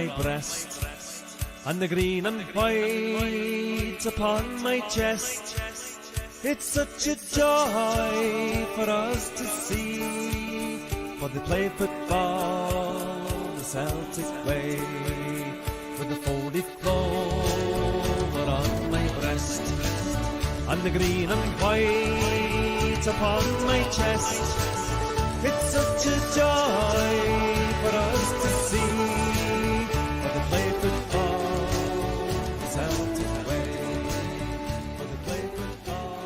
my breast, and the green and white upon my chest. It's such a joy for us to see, for they play football the Celtic way, with the 4-leaf clover on my breast, and the green and white upon my chest. It's such a joy for us to see, for they play football the Celtic way, for they play football.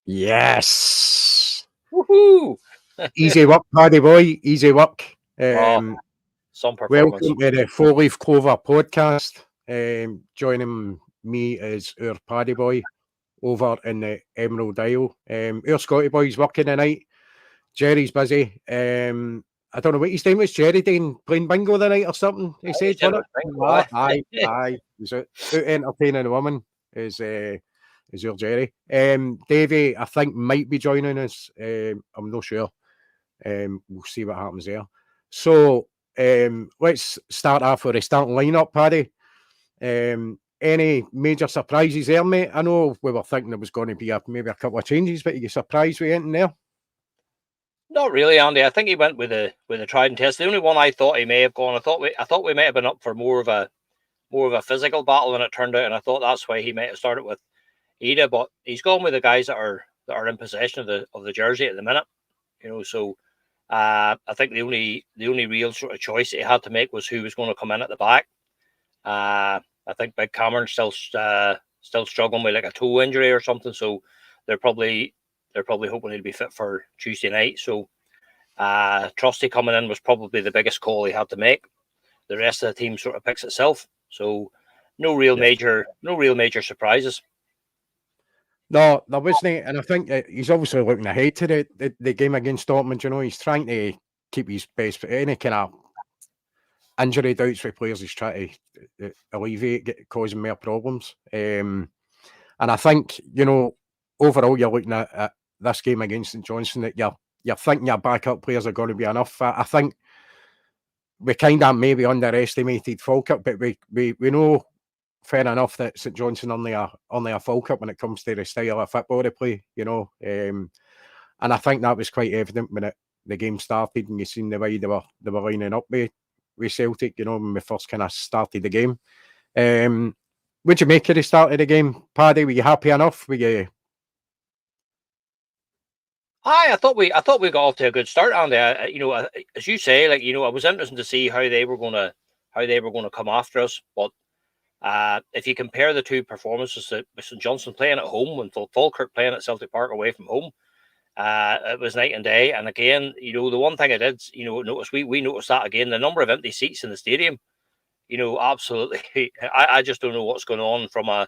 Yes. Woohoo! Easy work, Paddy boy. Easy work. Some performance. Welcome to the 4-Leaf Clover podcast. Joining me is our Paddy boy over in the Emerald Isle. Our Scotty boy's working tonight. Jerry's busy. I don't know what his name was. Jerry playing bingo tonight or something. He said, aye. He's out entertaining a woman. Is your Jerry. Davey, I think, might be joining us. I'm not sure. We'll see what happens there. So let's start off with a starting lineup, Paddy. Any major surprises there, mate? I know we were thinking there was going to be maybe a couple of changes, but you surprised with anything there? Not really, Andy. I think he went with a tried and tested. The only one I thought he may have gone, I thought we might have been up for more of a physical battle than it turned out, and I thought that's why he might have started with Ida. But he's gone with the guys that are in possession of the jersey at the minute. So I think the only real sort of choice that he had to make was who was going to come in at the back. I think Big Cameron's still struggling with like a toe injury or something, so they're probably hoping he'll be fit for Tuesday night. So Trusty coming in was probably the biggest call he had to make. The rest of the team sort of picks itself. So no real major surprises. No, there wasn't, and I think he's obviously looking ahead to the game against Dortmund. He's trying to keep his best, any kind of injury doubts for players. He's trying to alleviate, causing more problems. And I think, overall, you're looking at this game against StJohnstone that you're thinking your backup players are going to be enough. I think we kind of maybe underestimated Falkirk, but we know fair enough that StJohnstone only a Falkirk when it comes to the style of football they play, and I think that was quite evident when the game started and you seen the way they were lining up with Celtic, when we first kind of started the game. What'd you make of the start of the game, Paddy? Were you happy enough? Were you? I thought we got off to a good start, Andy. As you say, it was interesting to see how they were going to come after us. But if you compare the two performances, with StJohnstone playing at home and Falkirk playing at Celtic Park away from home, it was night and day. And again, the one thing I did, notice we noticed that again, the number of empty seats in the stadium. Absolutely. I just don't know what's going on from a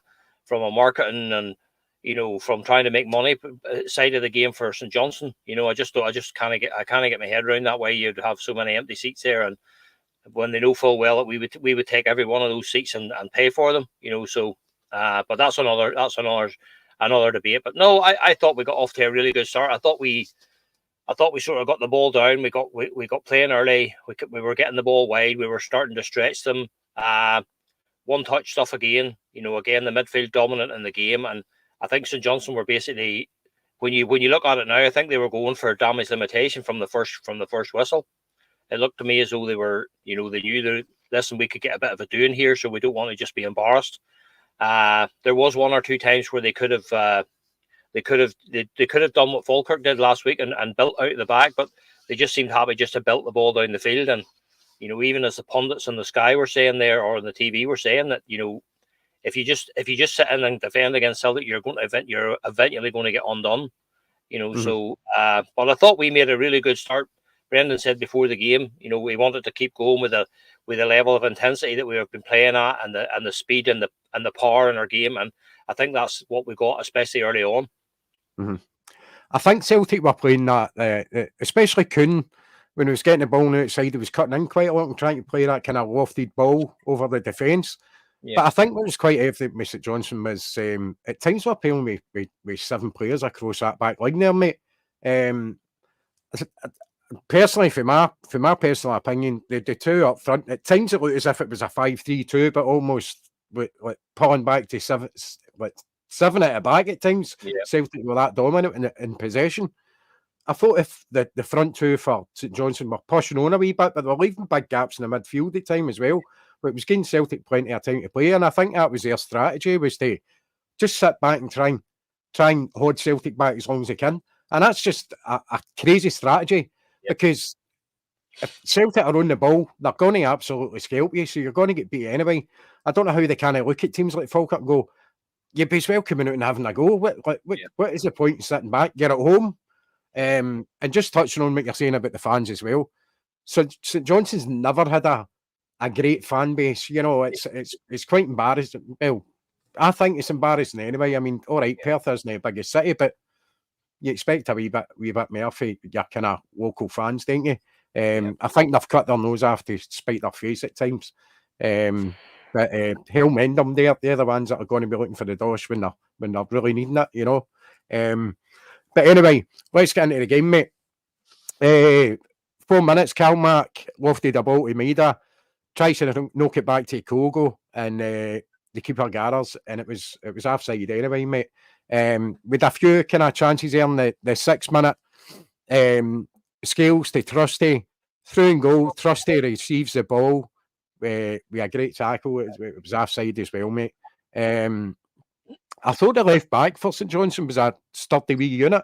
marketing and from trying to make money side of the game for StJohnstone. I just can't get my head around that way. You'd have so many empty seats there, and when they know full well that we would take every one of those seats and pay for them. So but that's another debate. But no, I thought we got off to a really good start. I thought we sort of got the ball down. We got playing early. We were getting the ball wide. We were starting to stretch them. One touch stuff again. Again the midfield dominant in the game, and I think StJohnstone were basically, when you look at it now, I think they were going for damage limitation from the first whistle. It looked to me as though they were, they knew that, listen, we could get a bit of a doing here, so we don't want to just be embarrassed. There was one or two times where they could have done what Falkirk did last week and built out the back, but they just seemed happy just to belt the ball down the field. And even as the pundits in the Sky were saying there, or on the TV were saying that, if you just sit in and defend against Celtic, you're eventually going to get undone. So but I thought we made a really good start. Brendan said before the game, we wanted to keep going with the level of intensity that we have been playing at, and the speed and the power in our game, and I think that's what we got, especially early on. Mm-hmm. I think Celtic were playing that, especially Kuhn, when he was getting the ball outside, he was cutting in quite a lot and trying to play that kind of lofted ball over the defence. Yeah. But I think what was quite evident with StJohnstone was at times we're playing with 7 players across that back line there, mate. personally, for my personal opinion, the two up front, at times it looked as if it was a 5-3-2, but almost like pulling back to seven at the back at times. Yeah. Celtic were that dominant in possession. I thought if the front two for St Johnstone were pushing on a wee bit, but they were leaving big gaps in the midfield at time as well. But it was giving Celtic plenty of time to play, and I think that was their strategy, was to just sit back and try and hold Celtic back as long as they can. And that's just a crazy strategy, because if Celtic are on the ball, they're going to absolutely scalp you, so you're going to get beat anyway. I don't know how they kind of look at teams like Falkirk and go, you'd be as well coming out and having a go. What is the point in sitting back? Get at home. And just touching on what you're saying about the fans as well. So St Johnstone's never had a great fan base. You know, it's quite embarrassing. Well, I think it's embarrassing anyway. I mean, all right, Perth isn't the biggest city, but you expect a wee bit more for your kind of local fans, don't you? I think they've cut their nose off to spite their face at times. But hell mend them there. They're the ones that are going to be looking for the dosh when they're really needing it, you know. But anyway, let's get into the game, mate. 4 minutes, Calmark lofted a ball to Maida, tries to knock it back to Kogo, and the keeper gathers, and it was offside anyway, mate. With a few kind of chances there in the 6 minute, Scales to Trusty, through and goal. Trusty receives the ball with a great tackle. It was offside as well, mate. I thought the left back for St Johnstone was a sturdy wee unit.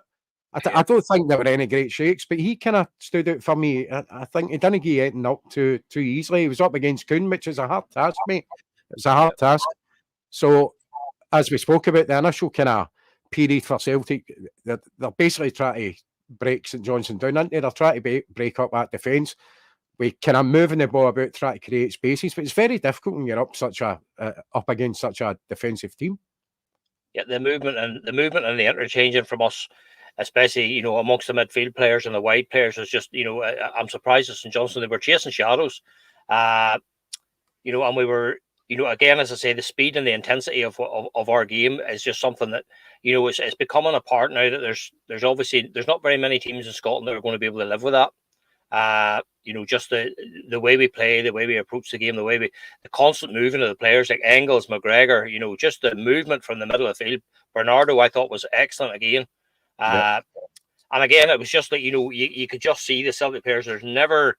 I don't think there were any great shakes, but he kind of stood out for me. I think he didn't get anything up too easily. He was up against Kuhn, which is a hard task, mate. It's a hard task. So, as we spoke about, the initial kind of period for Celtic, they're basically trying to break St Johnstone down, aren't they? They're trying to break up that defence. We kind of moving the ball about, trying to create spaces, but it's very difficult when you're up against such a defensive team. Yeah, the movement and the interchanging from us, especially amongst the midfield players and the wide players, is just I'm surprised at St Johnstone. They were chasing shadows, and we were again, as I say, the speed and the intensity of our game is just something that it's becoming a part now that there's obviously not very many teams in Scotland that are going to be able to live with that. Just the way we play, the way we approach the game, the constant movement of the players like Engels, McGregor, just the movement from the middle of the field. Bernardo, I thought, was excellent again. And again, it was just like, you could just see the Celtic players. There's never,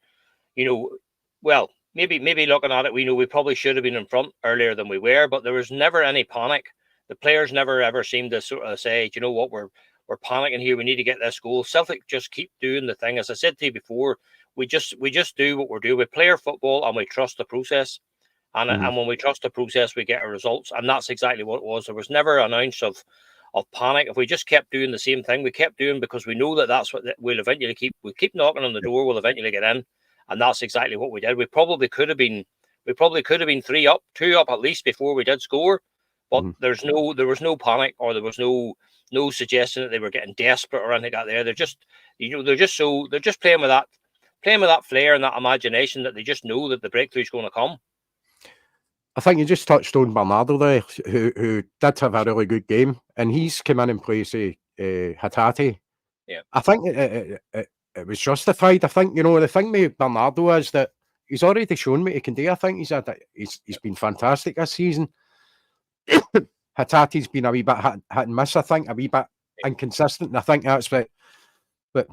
well, maybe looking at it, we probably should have been in front earlier than we were, but there was never any panic. The players never ever seemed to sort of say, you know what, we're panicking here. We need to get this goal. Celtic just keep doing the thing. As I said to you before, we just do what we're doing. We play our football and we trust the process. And when we trust the process, we get our results. And that's exactly what it was. There was never an ounce of panic. If we just kept doing the same thing, we kept doing, because we know that's what we'll eventually we keep knocking on the door. We'll eventually get in. And that's exactly what we did. We probably could have been 3 up, 2 up at least before we did score. But there was no panic, or there was no suggestion that they were getting desperate or anything like that. They're just they're just playing with that flair and that imagination that they just know that the breakthrough is going to come. I think you just touched on Bernardo there, who did have a really good game, and he's come in place of Hatate. Yeah, I think it was justified. I think the thing with Bernardo is that he's already shown what he can do. I think he's been fantastic this season. Hatate's been a wee bit hit and miss. I think a wee bit inconsistent, and I think that's what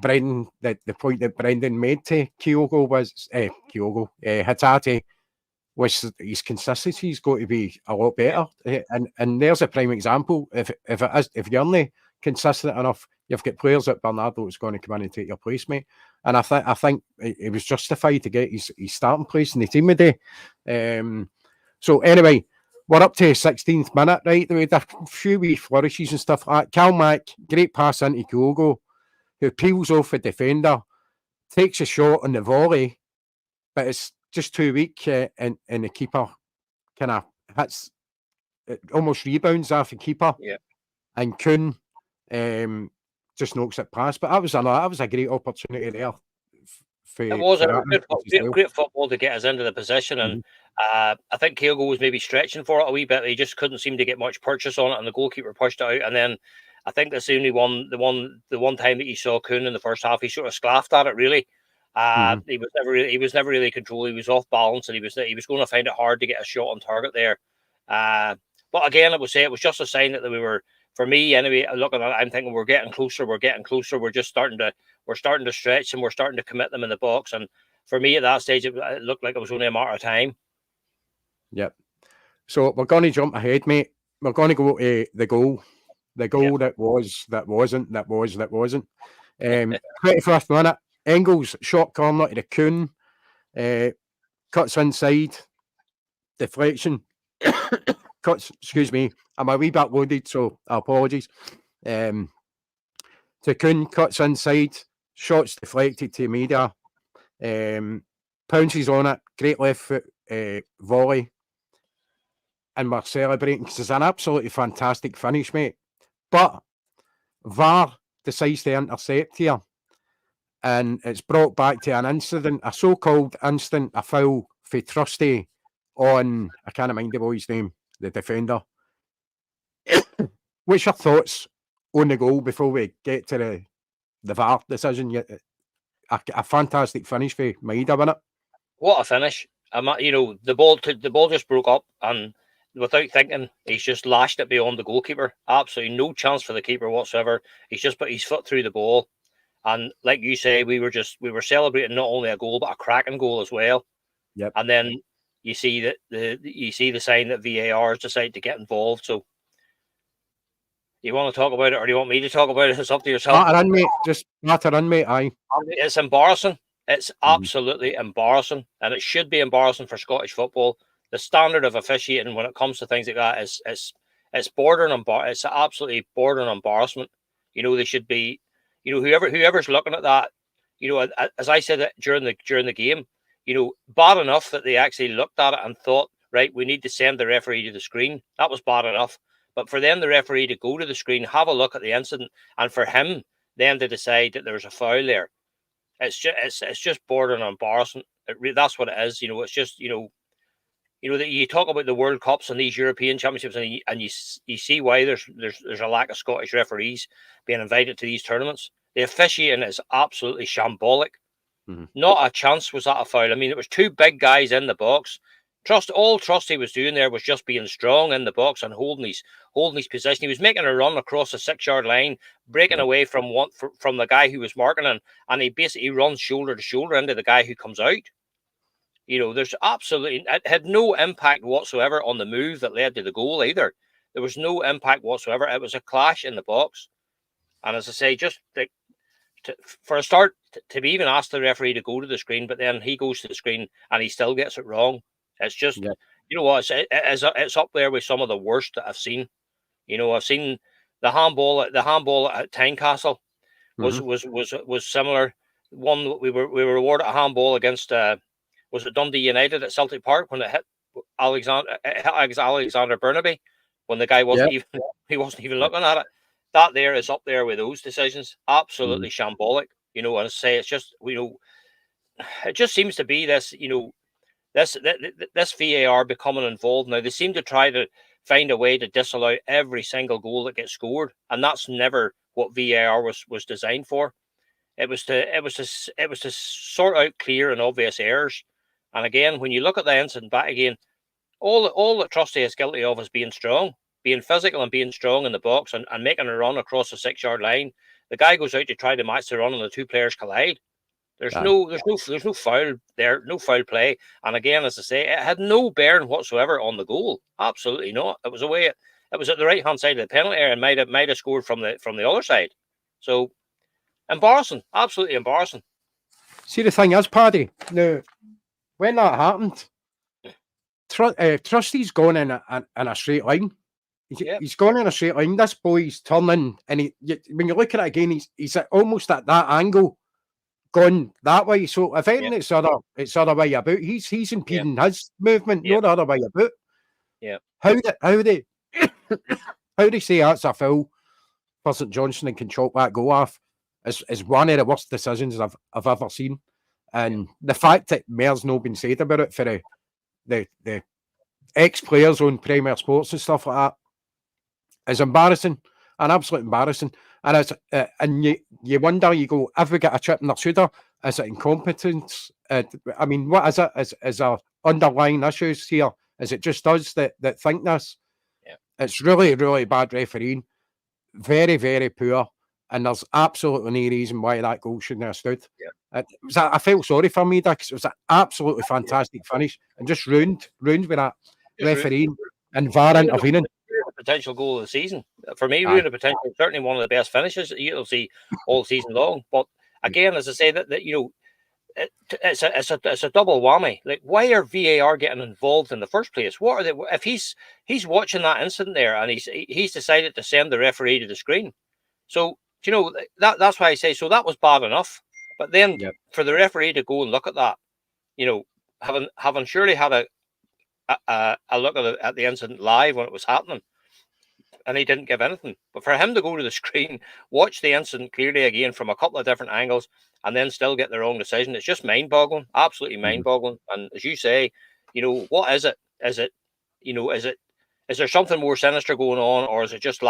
Brendan, the point that Brendan made to Kyogo was Hatate, was his consistency's got to be a lot better. And there's a prime example. If you're only consistent enough, you've got players like Bernardo that's going to come in and take your place, mate. And I think it was justified to get his starting place in the team today. So anyway, we're up to 16th minute, right? We had a few wee flourishes and stuff like that. Calmack, great pass into Kyogo, who peels off a defender, takes a shot on the volley, but it's just too weak, and the keeper kind of hits, it almost rebounds off the keeper. Yeah. And Kuhn just knocks it past. But that was a great opportunity there. It was a great football to get us into the position, and I think Kyogo was maybe stretching for it a wee bit. He just couldn't seem to get much purchase on it, and the goalkeeper pushed it out. And then I think that's the only the one time that you saw Kuhn in the first half. He sort of sclaffed at it, really. He was never really controlled. He was off balance, and he was going to find it hard to get a shot on target there. But again, I would say it was just a sign that we were, for me anyway, looking at it, I'm thinking we're getting closer. We're just starting to stretch, and we're starting to commit them in the box. And for me at that stage, it looked like it was only a matter of time. Yep. So we're going to jump ahead, mate. We're going to go to the goal. The goal that wasn't. 21st minute, Engels shot corner to the Kuhn, cuts inside, deflection. Excuse me, I'm a wee bit loaded, so apologies. To Kuhn, cuts inside, shots deflected to Media, pounces on it, great left foot volley, and we're celebrating because it's an absolutely fantastic finish, mate. But VAR decides to intercept here, and it's brought back to an incident, a so-called incident, a foul for Trusty on, I can't mind the boy's name, the defender. What's your thoughts on the goal before we get to the VAR decision? A fantastic finish for Maeda, wasn't it? What a finish! The ball just broke up, and without thinking, he's just lashed it beyond the goalkeeper. Absolutely no chance for the keeper whatsoever. He's just put his foot through the ball, and like you say, we were celebrating not only a goal but a cracking goal as well. Yep. And then you see that the sign that VAR has decided to get involved. So, you want to talk about it, or do you want me to talk about it? It's up to yourself. Matter in, mate. Just matter in, mate. Aye. It's embarrassing. It's absolutely embarrassing, and it should be embarrassing for Scottish football. The standard of officiating when it comes to things like that is it's bordering on it's absolutely bordering on embarrassment. They should be, whoever's looking at that, as I said during the game, bad enough that they actually looked at it and thought, right, we need to send the referee to the screen. That was bad enough. But for them, the referee to go to the screen, have a look at the incident, and for him then to decide that there's a foul there, it's just bordering on embarrassment. That's what it is. It's just that you talk about the World Cups and these European Championships, and you see why there's a lack of Scottish referees being invited to these tournaments. The officiating is absolutely shambolic. Not a chance was that a foul. I mean, it was two big guys in the box. All Trusty was doing there was just being strong in the box and holding his position. He was making a run across the 6-yard line, breaking away from the guy who was marking him, and he basically runs shoulder to shoulder into the guy who comes out. There's absolutely, it had no impact whatsoever on the move that led to the goal either. There was no impact whatsoever. It was a clash in the box. And as I say, just for a start, to be even asked the referee to go to the screen, but then he goes to the screen and he still gets it wrong. It's just, you know what, it's up there with some of the worst that I've seen. I've seen the handball at Tynecastle was similar. One we were awarded a handball against was it Dundee United at Celtic Park when it hit Alexander Burnaby when the guy wasn't even looking at it. That there is up there with those decisions. Absolutely shambolic. And I say it's just it just seems to be this this VAR becoming involved now. They seem to try to find a way to disallow every single goal that gets scored, and that's never what VAR was designed for. It was to sort out clear and obvious errors. And again, when you look at the incident back again, all that Trusty is guilty of is being strong, being physical and being strong in the box and making a run across the 6-yard line. The guy goes out to try to match the run, and the two players collide. There's no foul there, no foul play. And again, as I say, it had no bearing whatsoever on the goal. Absolutely not. It was it was at the right hand side of the penalty area and might have scored from the other side. So embarrassing, absolutely embarrassing. See, the thing is, Paddy, now when that happened, Trusty's gone in a straight line. He's gone in a straight line. This boy's turning, and when you look at it again, he's almost at that angle, gone that way. So if anything, it's other way about. He's impeding his movement, not the other way about. Yeah. How they say that's a foul for StJohnstone and can chalk that goal off is one of the worst decisions I've ever seen. And the fact that more's not been said about it for the ex-players on Premier Sports and stuff like that is embarrassing, and absolutely embarrassing. And it's and you wonder, you go, if we get a chip in the shooter, Is it incompetence? I mean, what is it? Is there underlying issues here? Is it just us that think this? Yeah. It's really, really bad refereeing. Very, very poor. And there's absolutely no reason why that goal shouldn't have stood. Yeah. I felt sorry for me because it was an absolutely fantastic finish and just ruined with that refereeing and VAR intervening. Potential goal of the season for me. Ruined the potential. Certainly one of the best finishes that you'll see all season long. But again, as I say, that you know, it's a double whammy. Like, why are VAR getting involved in the first place? What are they? If he's watching that incident there and he's decided to send the referee to the screen, so you know that's why I say so. That was bad enough, but then for the referee to go and look at that, you know, having surely had a look at the incident live when it was happening, and he didn't give anything. But for him to go to the screen, watch the incident clearly again from a couple of different angles, and then still get the wrong decision, it's just mind-boggling, absolutely mind-boggling. And as you say, you know, what is it? Is it, you know, is there something more sinister going on, or is it just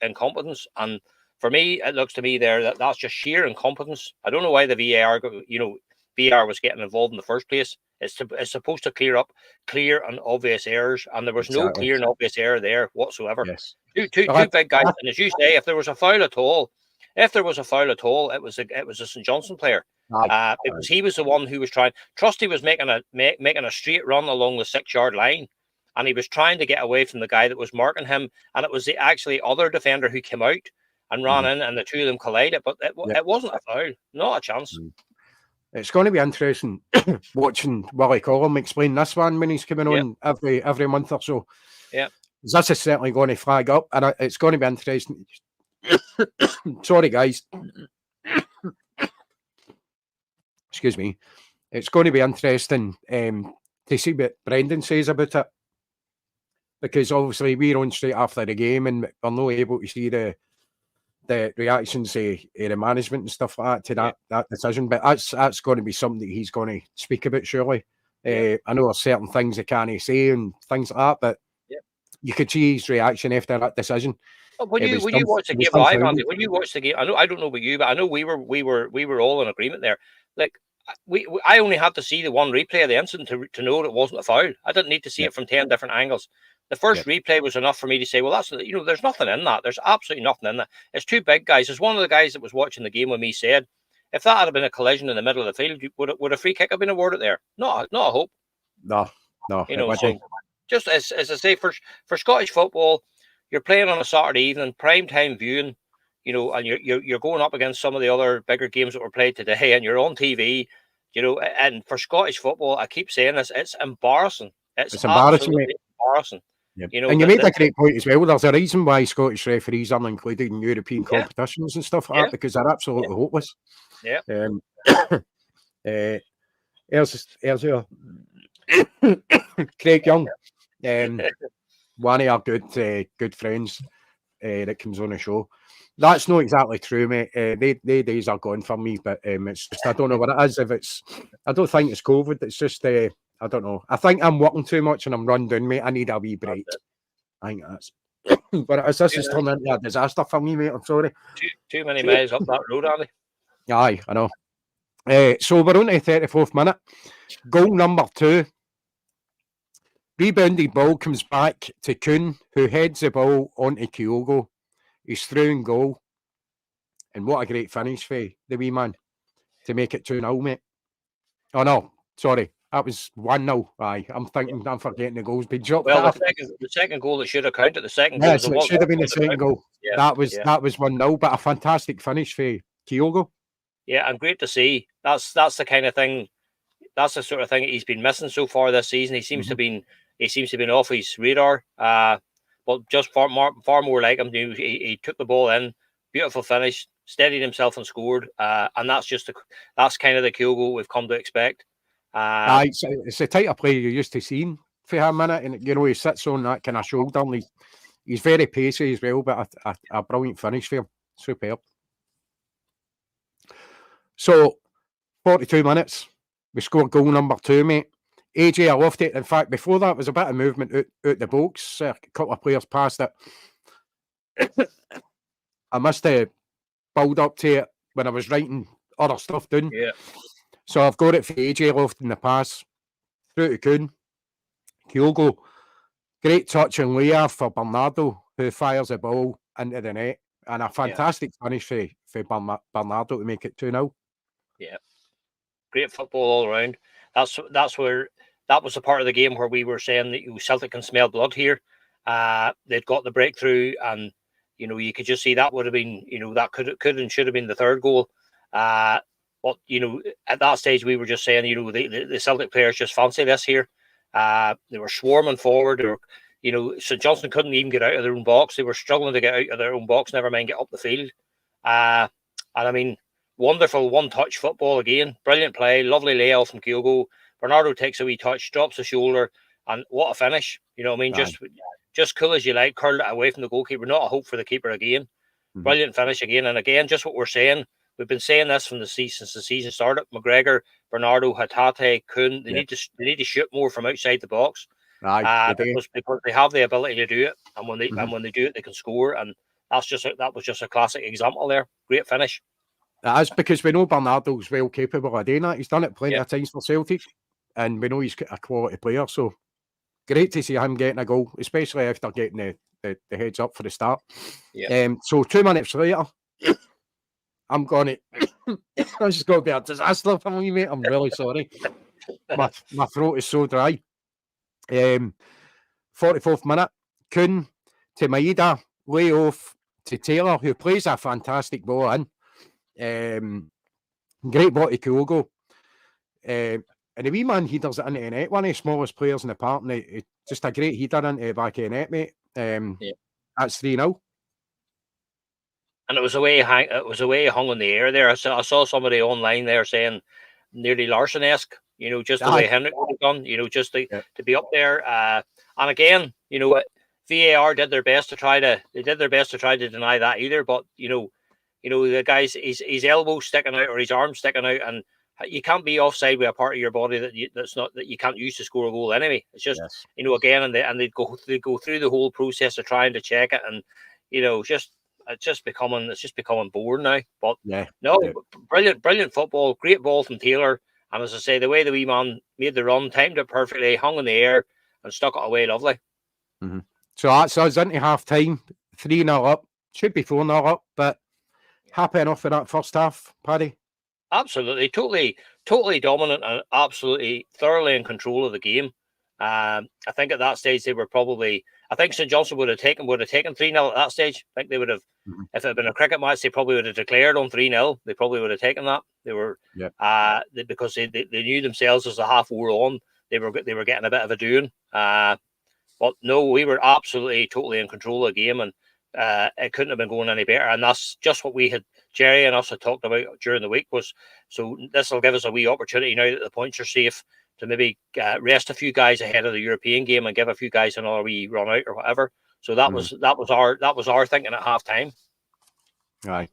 incompetence? And for me, it looks to me there that's just sheer incompetence. I don't know why the VAR was getting involved in the first place. It's supposed to clear up clear and obvious errors, and there was no clear and obvious error there whatsoever. Yes. Two big guys, and as you say, if there was a foul at all, it was a StJohnstone player. Because he was the one who was trying. Trusty was making a straight run along the 6-yard line, and he was trying to get away from the guy that was marking him, and it was the actually other defender who came out and ran in, and the two of them collided. But it wasn't a foul, not a chance. It's going to be interesting watching Willie Collum explain this one when he's coming on every month or so. Yeah, this is certainly going to flag up, and it's going to be interesting. Sorry, guys. Excuse me. It's going to be interesting to see what Brendan says about it, because obviously we're on straight after the game, and we're not able to see the reactions of the management and stuff like that to that decision. But that's going to be something that he's going to speak about, surely. I know there's certain things he can't say and things like that, but you could see his reaction after that decision. When you watch the game live, Andy, when you watch the game, I don't know about you, but I know we were all in agreement there. Like I only had to see the one replay of the incident to know that it wasn't a foul. I didn't need to see it from 10 different angles. The first replay was enough for me to say, well, that's, you know, there's nothing in that. There's absolutely nothing in that. It's two big guys. As one of the guys that was watching the game with me said, if that had been a collision in the middle of the field, would a free kick have been awarded there? Not a hope. No. You know, so just as I say, for Scottish football, you're playing on a Saturday evening, prime time viewing, you know, and you're going up against some of the other bigger games that were played today, and you're on TV, you know. And for Scottish football, I keep saying this, it's embarrassing. It's embarrassing, mate. Embarrassing. Yep. You know, and you made a great point as well. There's a reason why Scottish referees aren't included in European competitions and stuff like that, because they're absolutely hopeless. Yeah. There's Craig Young, one of our good friends that comes on the show. That's not exactly true, mate. They days are gone for me, but it's just, I don't know what it is. I don't think it's COVID. It's just I don't know. I think I'm working too much and I'm run down, mate. I need a wee break. I think that's. But this is turning into a disaster for me, mate. I'm sorry. Too many miles up that road, Andy. Aye, I know. So we're on to the 34th minute. Goal number 2. Rebounded ball comes back to Kuhn, who heads the ball onto Kyogo. He's through in goal. And what a great finish for the wee man to make it 2-0, mate. Oh, no. Sorry. That was 1-0. Aye, I'm forgetting the goal's been dropped. Well, the second goal that should have counted. The second goal. Yes, it should have been the second goal. Yeah, that was 1-0, but a fantastic finish for Kyogo. Yeah, and great to see. That's the kind of thing. That's the sort of thing he's been missing so far this season. He seems to have been off his radar. But just far more like him. He took the ball in, beautiful finish, steadied himself and scored. And that's kind of the Kyogo we've come to expect. It's the type of play you're used to seeing for him, minute, and you know he sits on that kind of shoulder, and he's very pacey as well. But a brilliant finish for him, superb. So 42 minutes, we scored goal number 2, mate. AJ, I loved it. In fact, before that was a bit of movement out the box. A couple of players passed it. I must have build up to it when I was writing other stuff done. Yeah. So I've got it for AJ lofting the pass through to Kuhn. Kyogo, great touch and layer for Bernardo, who fires the ball into the net. And a fantastic finish for Bernardo to make it 2-0. Yeah. Great football all around. That's where that was the part of the game where we were saying that Celtic can smell blood here. They'd got the breakthrough, and you could just see that would have been, that could and should have been the third goal. But at that stage we were just saying, the Celtic players just fancy this here. They were swarming forward. They were, StJohnstone couldn't even get out of their own box. They were struggling to get out of their own box, never mind get up the field. And I mean, wonderful one-touch football again. Brilliant play, lovely layout from Kyogo. Bernardo takes a wee touch, drops the shoulder, and what a finish. You know what I mean? Just cool as you like, curled it away from the goalkeeper. Not a hope for the keeper again. Mm-hmm. Brilliant finish again. And again, just what we're saying. We've been saying this from since the season started. McGregor, Bernardo, Hatate, Kuhn, they need to shoot more from outside the box. Because they have the ability to do it, and when they do it, they can score. And that was just a classic example there. Great finish. That is because we know Bernardo's well capable of doing that. He's done it plenty of times for Celtic, and we know he's a quality player. So great to see him getting a goal, especially after getting the heads up for the start. Yeah. So 2 minutes later, I'm going to. This is going to be a disaster for me, mate. I'm really sorry. My throat is so dry. 44th minute, Kuhn to Maeda, lay off to Taylor, who plays a fantastic ball in. Great ball to Kyogo. And the wee man headers it into the net. One of the smallest players in the park, and just a great header into the back of the net, mate. That's 3-0. And it was a way hung in the air there. I saw somebody online there saying nearly Larson-esque, just the way Henrik would have done, just to be up there. And again, VAR did their best to try to deny that either. But the guy's his elbow sticking out or his arm sticking out, and you can't be offside with a part of your body that you can't use to score a goal anyway. It's just again, and they go through the whole process of trying to check it, and it's just becoming boring now. But brilliant football, great ball from Taylor, and as I say, the way the wee man made the run, timed it perfectly, hung in the air, and stuck it away lovely. Mm-hmm. So that's us into half time, 3-0 up, should be 4-0 up, but happy enough with that first half, Paddy? Absolutely, totally dominant, and absolutely thoroughly in control of the game. I think at that stage they were probably. I think StJohnstone would have taken 3-0 at that stage. I think they would have, if it had been a cricket match, they probably would have declared on 3-0. They probably would have taken that. They were, because they knew themselves as the half wore on. They were getting a bit of a doing. But no, we were absolutely totally in control of the game, and it couldn't have been going any better. And that's just what we had, Jerry and us had talked about during the week. So this will give us a wee opportunity now that the points are safe, to maybe rest a few guys ahead of the European game and give a few guys another wee run out or whatever. So that was our thinking at half time. Aye.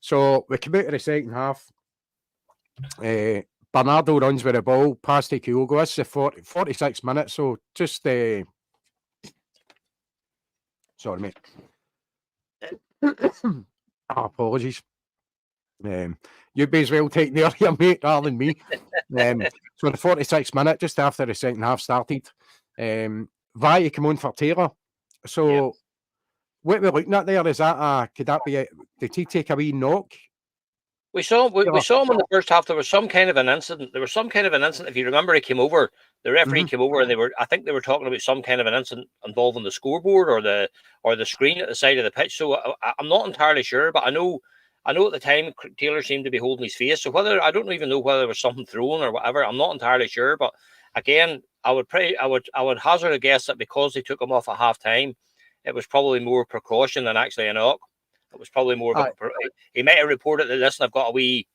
So we come out of the second half. Bernardo runs with the ball past the Kyogo. This is the 46 minutes. So just sorry, mate. Apologies. You'd be as well taking the earlier, mate, rather than me. So the 46th minute, just after the second half started, Vaya come on for Taylor. So what we're looking at there, is that did he take a wee knock? We saw him in the first half. There was some kind of an incident. If you remember, he came over. The referee came over, and I think they were talking about some kind of an incident involving the scoreboard or the screen at the side of the pitch. So I'm not entirely sure, but I know at the time Taylor seemed to be holding his face. So I don't even know whether there was something thrown or whatever. I'm not entirely sure. But again, I would hazard a guess that because they took him off at half time, it was probably more precaution than actually a knock. It was probably more. He might have reported that, listen, I've got a wee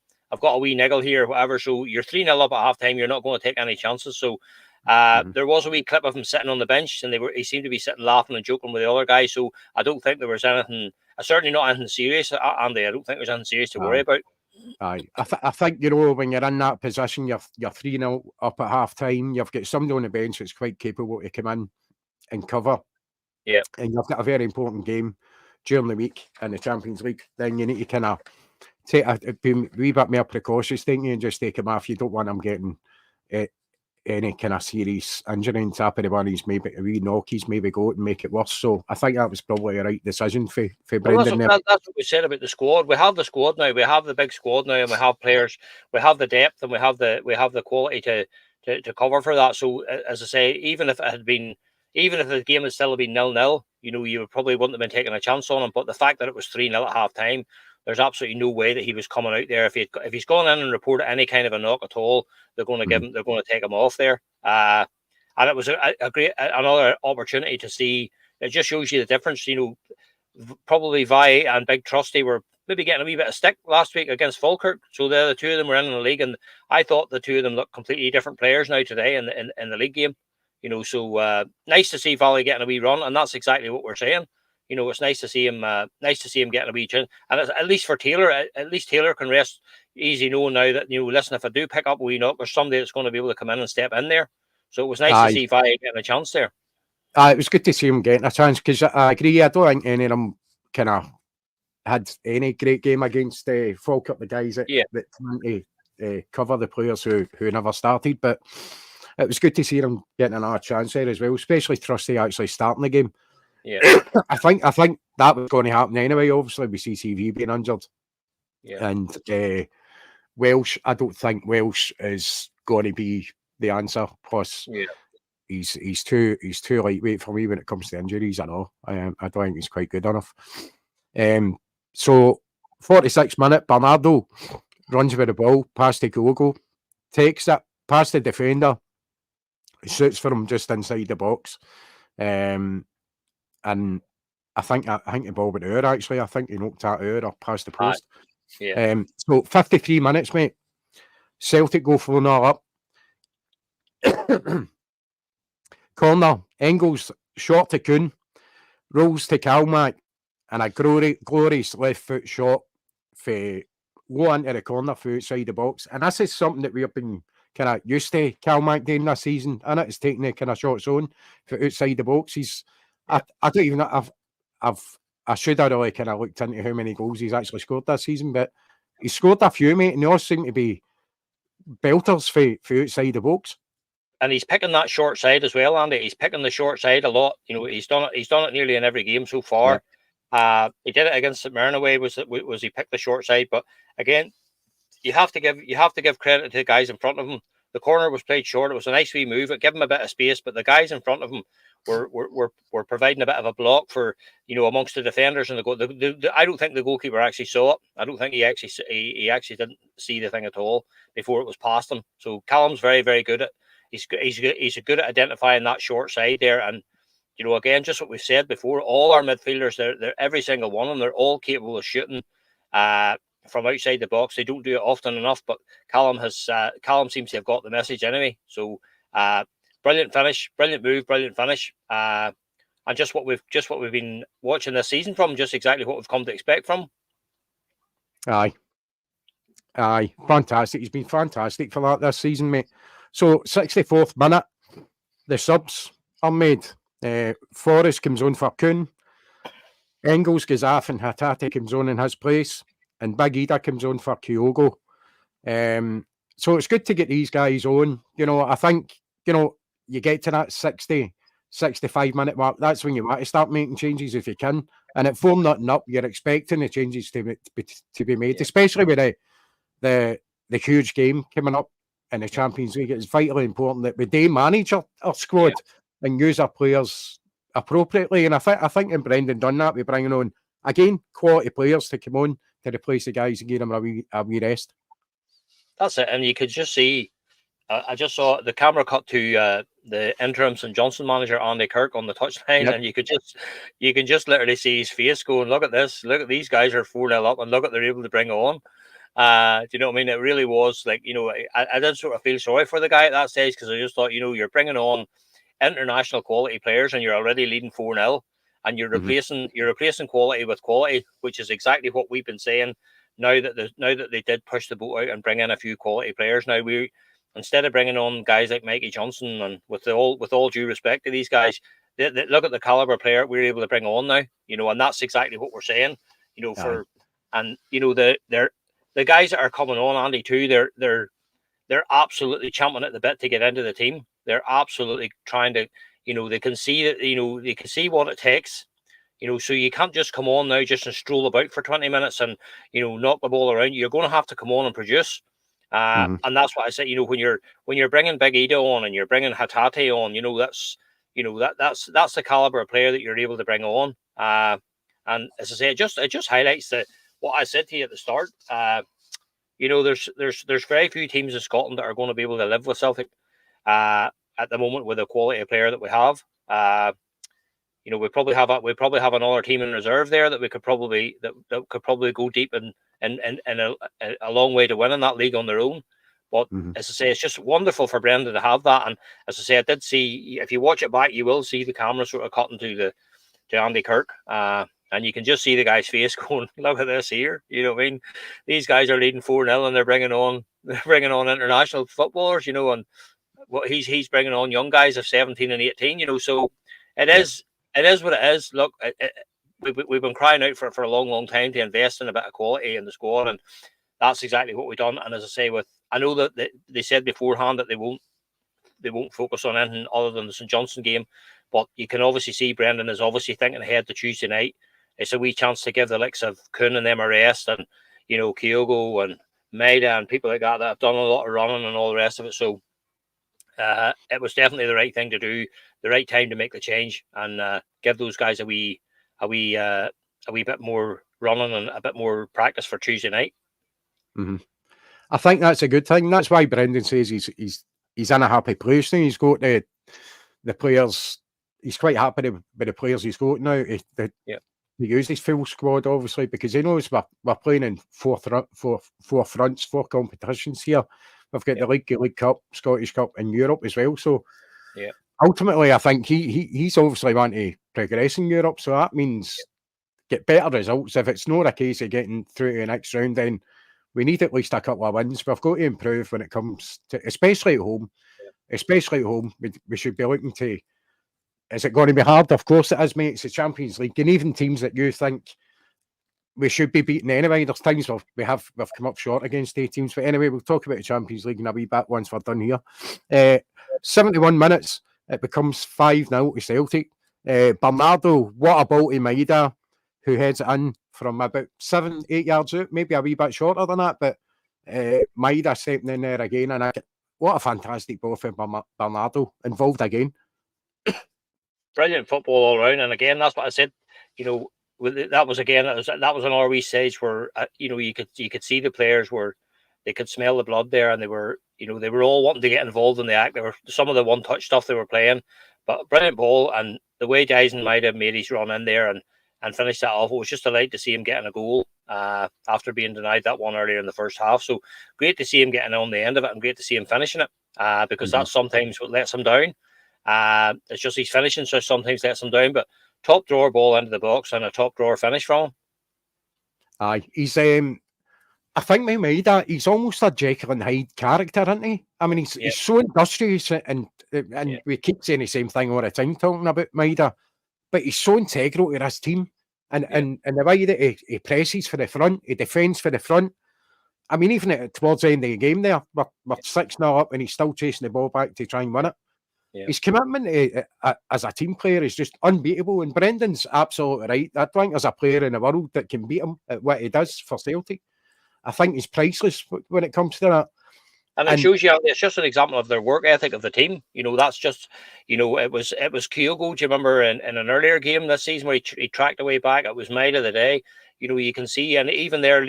niggle here, or whatever. So you're 3-0 up at half time. You're not going to take any chances. So there was a wee clip of him sitting on the bench, and he seemed to be sitting laughing and joking with the other guy. So I don't think there was anything. Certainly not anything serious, Andy. I don't think there's anything serious to worry about. Aye, I think when you're in that position, you're 3-0 up at half time. You've got somebody on the bench that's quite capable to come in and cover. Yeah, and you've got a very important game during the week in the Champions League. Then you need to kind of be a wee bit more precautious, think you, and just take him off. You don't want him getting any kind of serious injury on top of the one he's maybe a wee knock, he's maybe go out and make it worse. So I think that was probably a right decision for Brendan. That's what we said about the squad. We have the squad now. We have the big squad now, and we have players. We have the depth, and we have the quality to cover for that. So as I say, even if the game had still been 0-0, you would probably wouldn't have been taking a chance on him. But the fact that it was 3-0 at half time, there's absolutely no way that he was coming out there. If he's gone in and reported any kind of a knock at all, they're going to give him. They're going to take him off there. And it was a great another opportunity to see. It just shows you the difference. Probably Vi and Big Trusty were maybe getting a wee bit of stick last week against Falkirk. So the two of them were in the league, and I thought the two of them looked completely different players now today in the league game. So nice to see Valley getting a wee run, and that's exactly what we're saying. It's nice to see him. Nice to see him getting a wee chin, and at least for Taylor, at least Taylor can rest easy knowing now that listen, if I do pick up a wee knock, there's somebody that's going to be able to come in and step in there. So it was nice to see Vi getting a chance there. It was good to see him getting a chance, because I agree. I don't think any of them kind of had any great game against Falkirk, the guys that tend to cover the players who never started. But it was good to see them getting another chance there as well, especially Trusty actually starting the game. Yeah, I think that was going to happen anyway. Obviously, with CCV being injured, and Welsh. I don't think Welsh is going to be the answer. Plus, he's too lightweight for me when it comes to injuries. I know. I don't think he's quite good enough. So 46 minute, Bernardo runs with the ball past the goal, takes it past the defender, shoots for him just inside the box, and I think the ball went out. Actually, I think he knocked that out or past the post. So 53 minutes, mate. Celtic go 4-0 up. Corner, Engels shot to Kuhn, rolls to Kalmack, and a glorious left foot shot for low into the corner for outside the box. And this is something that we've been kind of used to Kalmack doing this season, and it's taking the kind of shots on for outside the box. I don't even know. I should have really kind of looked into how many goals he's actually scored this season, but he scored a few, mate, and they all seem to be belters for outside the box. And he's picking that short side as well, Andy. He's picking the short side a lot. He's done it nearly in every game so far. Yeah. He did it against St Mirren away. Was he picked the short side? But again, you have to give credit to the guys in front of him. The corner was played short. It was a nice wee move. It gave him a bit of space, but the guys in front of him were providing a bit of a block for amongst the defenders and the goal. I don't think the goalkeeper actually saw it. I don't think he actually didn't see the thing at all before it was past him. So Callum's very, very good at. He's good at identifying that short side there, and again, just what we've said before, all our midfielders, they're every single one of them, they're all capable of shooting from outside the box. They don't do it often enough, but Callum seems to have got the message anyway. So brilliant finish, brilliant move, brilliant finish, and just what we've been watching this season from, just exactly what we've come to expect from. Aye, fantastic. He's been fantastic for that this season, mate. So 64th minute, the subs are made. Forrest comes on for Kuhn. Engels goes off and Hatate comes on in his place. And Big Ida comes on for Kyogo. So it's good to get these guys on. I think, you get to that 60, 65 minute mark. That's when you want to start making changes if you can. And at 4-0 up, you're expecting the changes to be made, especially with the huge game coming up in the Champions League. It's vitally important that we do manage our squad and use our players appropriately. And I think in Brendan done that. We're bringing on, again, quality players to come on to replace the guys and give them a wee rest. That's it. And you could just see, I just saw the camera cut to the interim StJohnstone manager, Andy Kirk, on the touchline, and you can just literally see his face going, look at this, look at these guys are 4-0 up, and look at they're able to bring on. Do you know what I mean? It really was like, I did sort of feel sorry for the guy at that stage, because I just thought, you're bringing on international quality players and you're already leading 4-0, and you're replacing quality with quality, which is exactly what we've been saying. Now that they did push the boat out and bring in a few quality players, now instead of bringing on guys like Mikey Johnson, and with all due respect to these guys, they look at the caliber player we're able to bring on now, and that's exactly what we're saying, the guys that are coming on, Andy, too, they're absolutely champing at the bit to get into the team. They're absolutely trying to, they can see that, they can see what it takes. So you can't just come on now just and stroll about for 20 minutes and, knock the ball around. You're going to have to come on and produce. And that's what I said, when you're bringing Big Ida on and you're bringing Hatate on, that's the caliber of player that you're able to bring on. And as I say, it just highlights what I said to you at the start. There's very few teams in Scotland that are going to be able to live with Celtic at the moment with the quality of player that we have. We probably have another team in reserve there that we could probably go deep and a long way to winning that league on their own. But as I say, it's just wonderful for Brendan to have that. And as I say, I did see, if you watch it back, you will see the camera sort of cutting to Andy Kirk. And you can just see the guy's face going, look at this here. You know what I mean? These guys are leading 4-0 and they're bringing on international footballers, and what he's bringing on young guys of 17 and 18, so it is what it is. Look, we've been crying out for a long time to invest in a bit of quality in the squad, and that's exactly what we've done. And as I say, I know that they said beforehand that they won't focus on anything other than the StJohnstone game, but you can obviously see Brendan is obviously thinking ahead to Tuesday night. It's a wee chance to give the likes of Kuhn and them a rest, and Kyogo and Maida and people like that have done a lot of running and all the rest of it. So it was definitely the right thing to do, the right time to make the change, and give those guys a wee bit more running and a bit more practice for Tuesday night. I think that's a good thing. That's why Brendan says he's in a happy place now. He's got the players. He's quite happy with the players he's got now. He used his full squad, obviously, because he knows we're playing in four fronts, 4 competitions here. We've got the League Cup, Scottish Cup, and Europe as well. So, ultimately, I think he's obviously wanting to progress in Europe. So that means get better results. If it's not a case of getting through to the next round, then we need at least a couple of wins. We've got to improve when it comes to, especially at home. Especially at home, we should be looking to. Is it going to be hard? Of course it is, mate. It's the Champions League. And even teams that you think we should be beating anyway, there's times we've come up short against teams. But anyway, we'll talk about the Champions League in a wee bit once we're done here. 71 minutes, it becomes 5-0 to Celtic. Bernardo, what about Maida, who heads it in from about 7-8 yards out, maybe a wee bit shorter than that, but Maida stepping in there again. And what a fantastic ball for Bernardo, involved again. Brilliant football all around, and again, that's what I said. That was another wee stage where you could see the players they could smell the blood there, and they were all wanting to get involved in the act. There were some of the one-touch stuff they were playing, but brilliant ball, and the way Dyson might have made his run in there and finished that off. It was just a delight to see him getting a goal after being denied that one earlier in the first half. So great to see him getting on the end of it, and great to see him finishing it because that's sometimes what lets him down. It's just his finishing, so sometimes lets him down. But top drawer ball into the box and a top drawer finish from him. Aye, he's I think Maida, he's almost a Jekyll and Hyde character, isn't he? I mean, he's so industrious, and we keep saying the same thing all the time talking about Maida, but he's so integral to his team, and the way that he presses for the front, he defends for the front. I mean, even towards the end of the game there, we're 6-0 up and he's still chasing the ball back to try and win it. His commitment as a team player is just unbeatable, and Brendan's absolutely right. I think there's a player in the world that can beat him at what he does for Celtic. I think he's priceless when it comes to that. And it shows you, it's just an example of their work ethic of the team. That's just, it was Kyogo, do you remember, in an earlier game this season where he tracked away back? It was Maida the day. You can see, and even there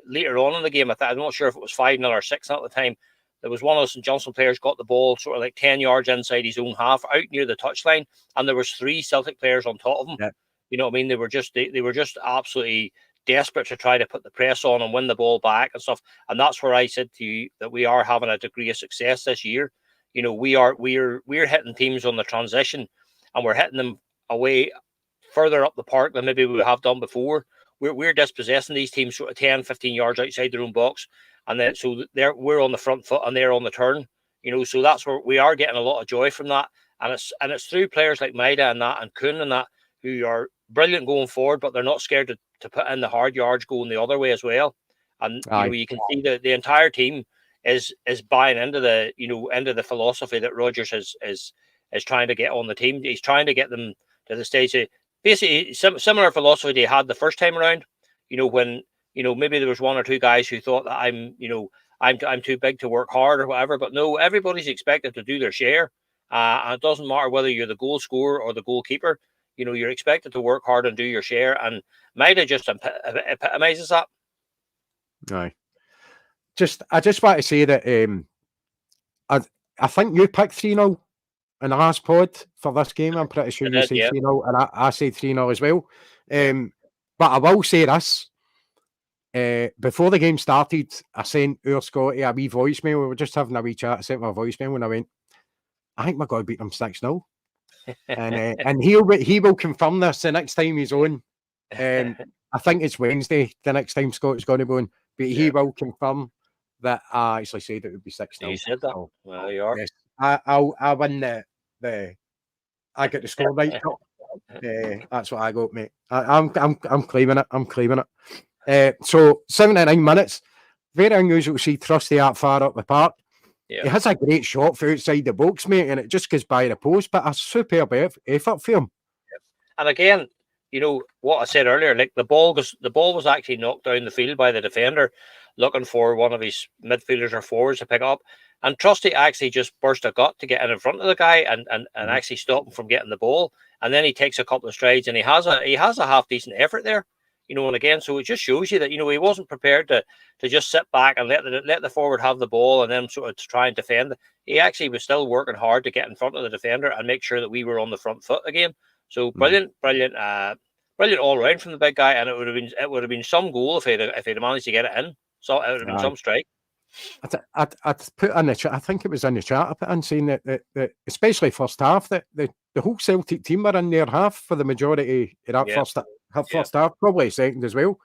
later on in the game, I'm not sure if it was 5-0 or 6-0 at the time, there was one of the StJohnstone players got the ball sort of like 10 yards inside his own half, out near the touchline, and there was 3 Celtic players on top of him. Yeah. You know what I mean? They were just absolutely desperate to try to put the press on and win the ball back and stuff. And that's where I said to you that we are having a degree of success this year. We're hitting teams on the transition, and we're hitting them away further up the park than maybe we have done before. We're dispossessing these teams sort of 10, 15 yards outside their own box. And then so we're on the front foot and they're on the turn, so that's where we are getting a lot of joy from that. And it's through players like Maida and Kuhn and that, who are brilliant going forward, but they're not scared to put in the hard yards going the other way as well. and you can see that the entire team is buying into the philosophy that Rodgers is trying to get on the team. He's trying to get them to the stage. Basically, similar philosophy they had the first time around. When maybe there was one or two guys who thought that I'm too big to work hard or whatever. But no, everybody's expected to do their share. And it doesn't matter whether you're the goal scorer or the goalkeeper. You're expected to work hard and do your share. And Maida just epitomizes that. Aye. I just want to say that I think you picked 3-0 in the last pod for this game. I'm pretty sure you said 3-0, and I said 3-0 as well. But I will say this. Before the game started, I sent our Scotty a wee voicemail. We were just having a wee chat. I sent him a voicemail when I went, I think we're going to beat them 6-0. And he will confirm this the next time he's on. I think it's Wednesday, the next time Scott's going to be on. But he will confirm that I actually said it would be 6-0. You said that. So, well, you are. Yes, I win I get the score right. That's what I got, mate. I'm claiming it. I'm claiming it. So 79 minutes. Very unusual to see Trusty that far up the park. Yeah. He has a great shot for outside the box, mate, and it just goes by the post. But a superb effort for him. And again, what I said earlier, like the ball was actually knocked down the field by the defender, looking for one of his midfielders or forwards to pick up. And Trusty actually just burst a gut to get in front of the guy and actually stop him from getting the ball. And then he takes a couple of strides and he has a half decent effort there. And again, so it just shows you that, he wasn't prepared to just sit back and let the forward have the ball and then sort of try and defend. He actually was still working hard to get in front of the defender and make sure that we were on the front foot again. So brilliant all round from the big guy, and it would have been some goal if he'd managed to get it in. So it would have been some strike. I'd put in the chat. I think it was in the chat. I put in saying that especially first half, that the whole Celtic team were in their half for the majority of that first half, probably second as well.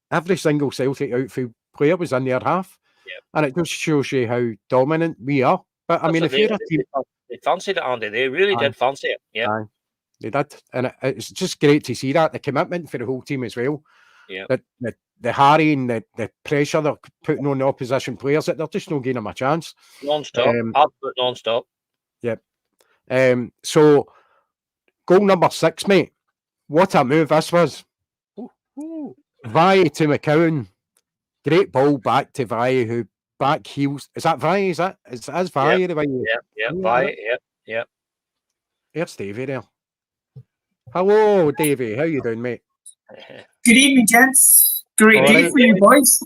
Every single Celtic outfield player was in their half, and it just shows you how dominant we are. But I mean, if you're a team, they fancied it, Andy. They really did fancy it. Yeah. They did, and it's just great to see that the commitment for the whole team as well. Yeah, the harrying, the pressure they're putting on the opposition players, that they're just not giving them a chance. Non-stop, absolute non-stop. Yep. So goal number 6, mate. What a move this was! Valle to McCowan, great ball back to Valle, who back heels. Is that Valle? Is Valle the way? Yeah, Valle. Yeah. There's Davey there. Hello, Davey. How you doing, mate? Good evening, gents. Great day for you boys.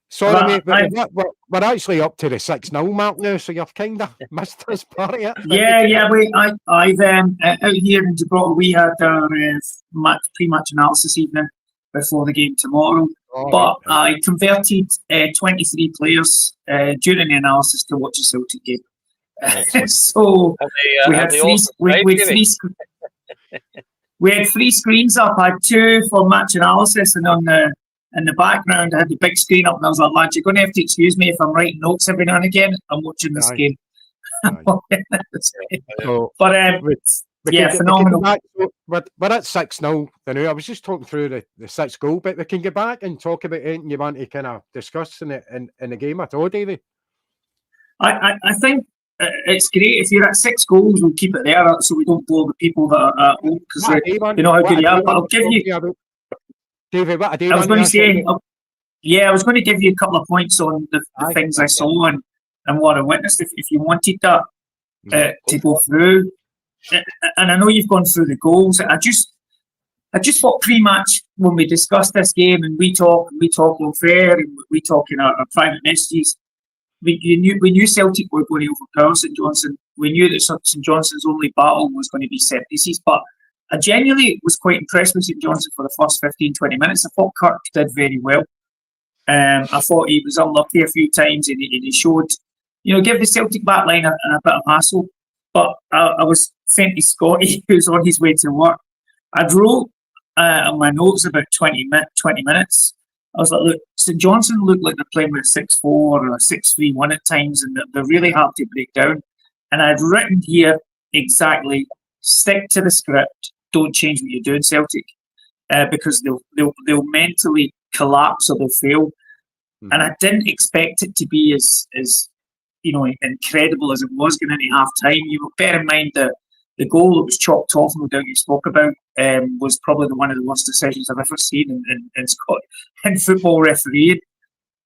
Sorry, mate, but we're actually up to the 6-0 mark now, so you've kind of missed this part of it. Yeah. I've out here in Gibraltar, we had our pre-match analysis evening before the game tomorrow. But I converted 23 players during the analysis to watch a Celtic game. So we had we had 3 screens up. I had 2 for match analysis, and in the background I had the big screen up, and I was like, lads, you're going to have to excuse me if I'm writing notes every now and again. I'm watching this game. Phenomenal. We're at 6-0 now. I was just talking through the 6th goal, but we can get back and talk about anything you want to kind of discuss in the game at all, Davey. I think it's great if you're at 6 goals. We'll keep it there so we don't bore the people that are at home, because you know how good you are. But I'll give you, David. What a day! I was going to say, I was going to give you a couple of points on the things I saw and what I witnessed. If you wanted that to go through, and I know you've gone through the goals. I just thought pre-match when we discussed this game and we talk on fair and we talk in our private messages. We knew Celtic were going to overpower StJohnstone. We knew that StJohnstone's only battle was going to be set pieces, but I genuinely was quite impressed with StJohnstone for the first 15-20 minutes. I thought Kirk did very well. I thought he was unlucky a few times, and he showed, give the Celtic back line a bit of hassle. But I was saying to Scotty, who's on his way to work, I wrote on my notes about 20 minutes. I was like, look, StJohnstone looked like they're playing with a 6-4 or a 6-3-1 at times, and they're really hard to break down. And I'd written here exactly, stick to the script, don't change what you're doing, Celtic, because they'll mentally collapse or they'll fail. And I didn't expect it to be as incredible as it was going into half time. You know, bear in mind that the goal that was chopped off, no doubt you spoke about, was probably one of the worst decisions I've ever seen in football refereeing.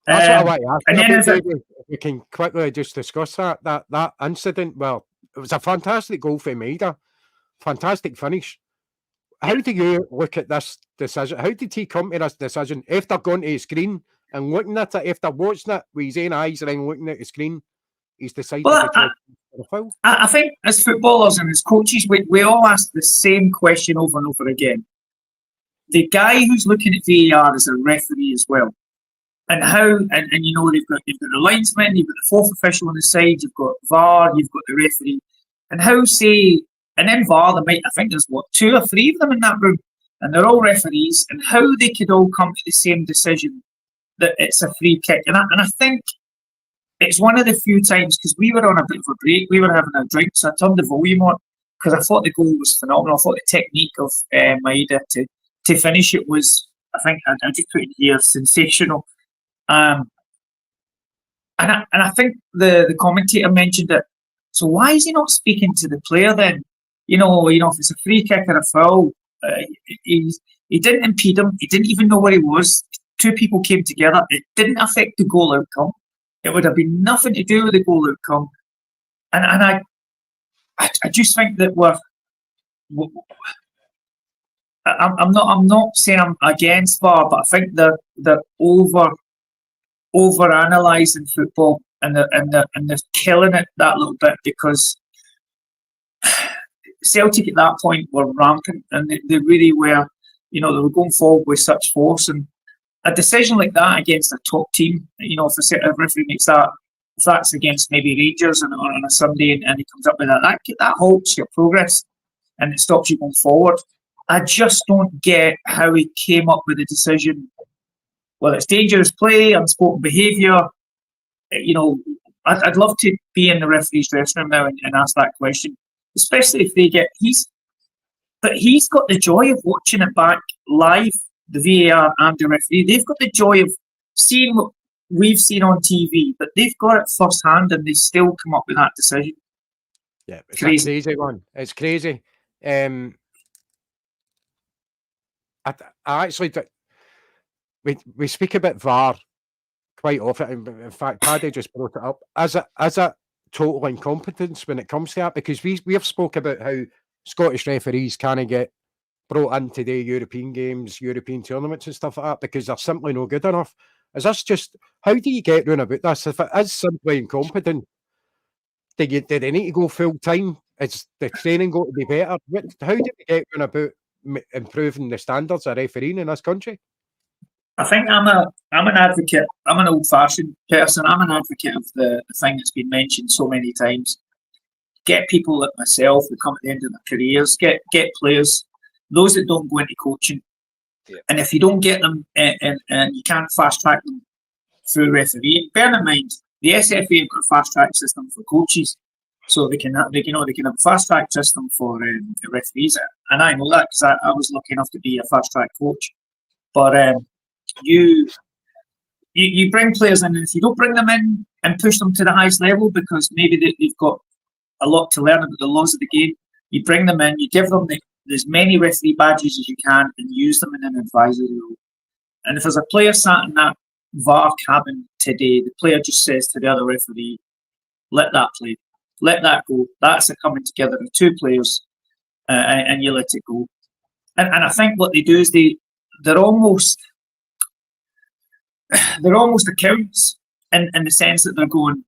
That's what I want to ask. And then If we can quickly just discuss that incident. Well, it was a fantastic goal for Maida, fantastic finish. How do you look at this decision? How did he come to this decision after going to the screen and looking at it, after watching it with his own eyes and then looking at the screen? He's decided to try for a foul. I think as footballers and as coaches, we all ask the same question over and over again. The guy who's looking at VAR is a referee as well. And how, and you know, they've got the linesman, you've got the fourth official on the side, you've got VAR, you've got the referee. And how, say, and then VAR, I think there's 2 or 3 of them in that room, and they're all referees, and how they could all come to the same decision that it's a free kick. And I think it's one of the few times, because we were on a bit of a break, we were having a drink, so I turned the volume on, because I thought the goal was phenomenal. I thought the technique of Maida to finish it was, I think, I just put it here, sensational. And I think the commentator mentioned it. So why is he not speaking to the player then? You know, if it's a free kick or a foul, he didn't impede him. He didn't even know where he was. 2 people came together. It didn't affect the goal outcome. It would have been nothing to do with the goal outcome. And I just think that I'm not saying I'm against VAR, but I think they're over analysing football and they're killing it that little bit, because Celtic at that point were rampant and they really were, they were going forward with such force, and a decision like that against a top team, if a referee makes that, if that's against maybe Rangers on a Sunday and he comes up with that halts your progress and it stops you going forward. I just don't get how he came up with a decision. Well, it's dangerous play, unspoken behaviour. I'd love to be in the referee's dressing room now and ask that question, especially if they get but he's got the joy of watching it back live, the VAR and the referee. They've got the joy of seeing what we've seen on TV, but they've got it firsthand and they still come up with that decision. Yeah, it's crazy. A crazy one. It's crazy. I actually, we speak about VAR quite often. In fact, Paddy just brought it up as a total incompetence when it comes to that, because we have spoke about how Scottish referees can't get brought into the European games, European tournaments and stuff like that because they're simply no good enough. Is this just, how do you get round about this? If it is simply incompetent, do they need to go full time? Is the training going to be better? How do we get round about improving the standards of refereeing in this country? I think I'm an advocate. I'm an old-fashioned person. I'm an advocate of the thing that's been mentioned so many times. Get people like myself who come at the end of their careers. Get players, those that don't go into coaching. Yeah. And if you don't get them and you can't fast track them through refereeing, bear in mind the SFA have got a fast track system for coaches, so they can have a fast track system for referees. And I know that because I was lucky enough to be a fast track coach. But you bring players in, and if you don't bring them in and push them to the highest level because maybe they've got a lot to learn about the laws of the game, you bring them in, you give them as many referee badges as you can and use them in an advisory role. And if there's a player sat in that VAR cabin today, the player just says to the other referee, let that play, let that go. That's a coming together of 2 players and you let it go. And I think what they do is they're almost accounts in the sense that they're going,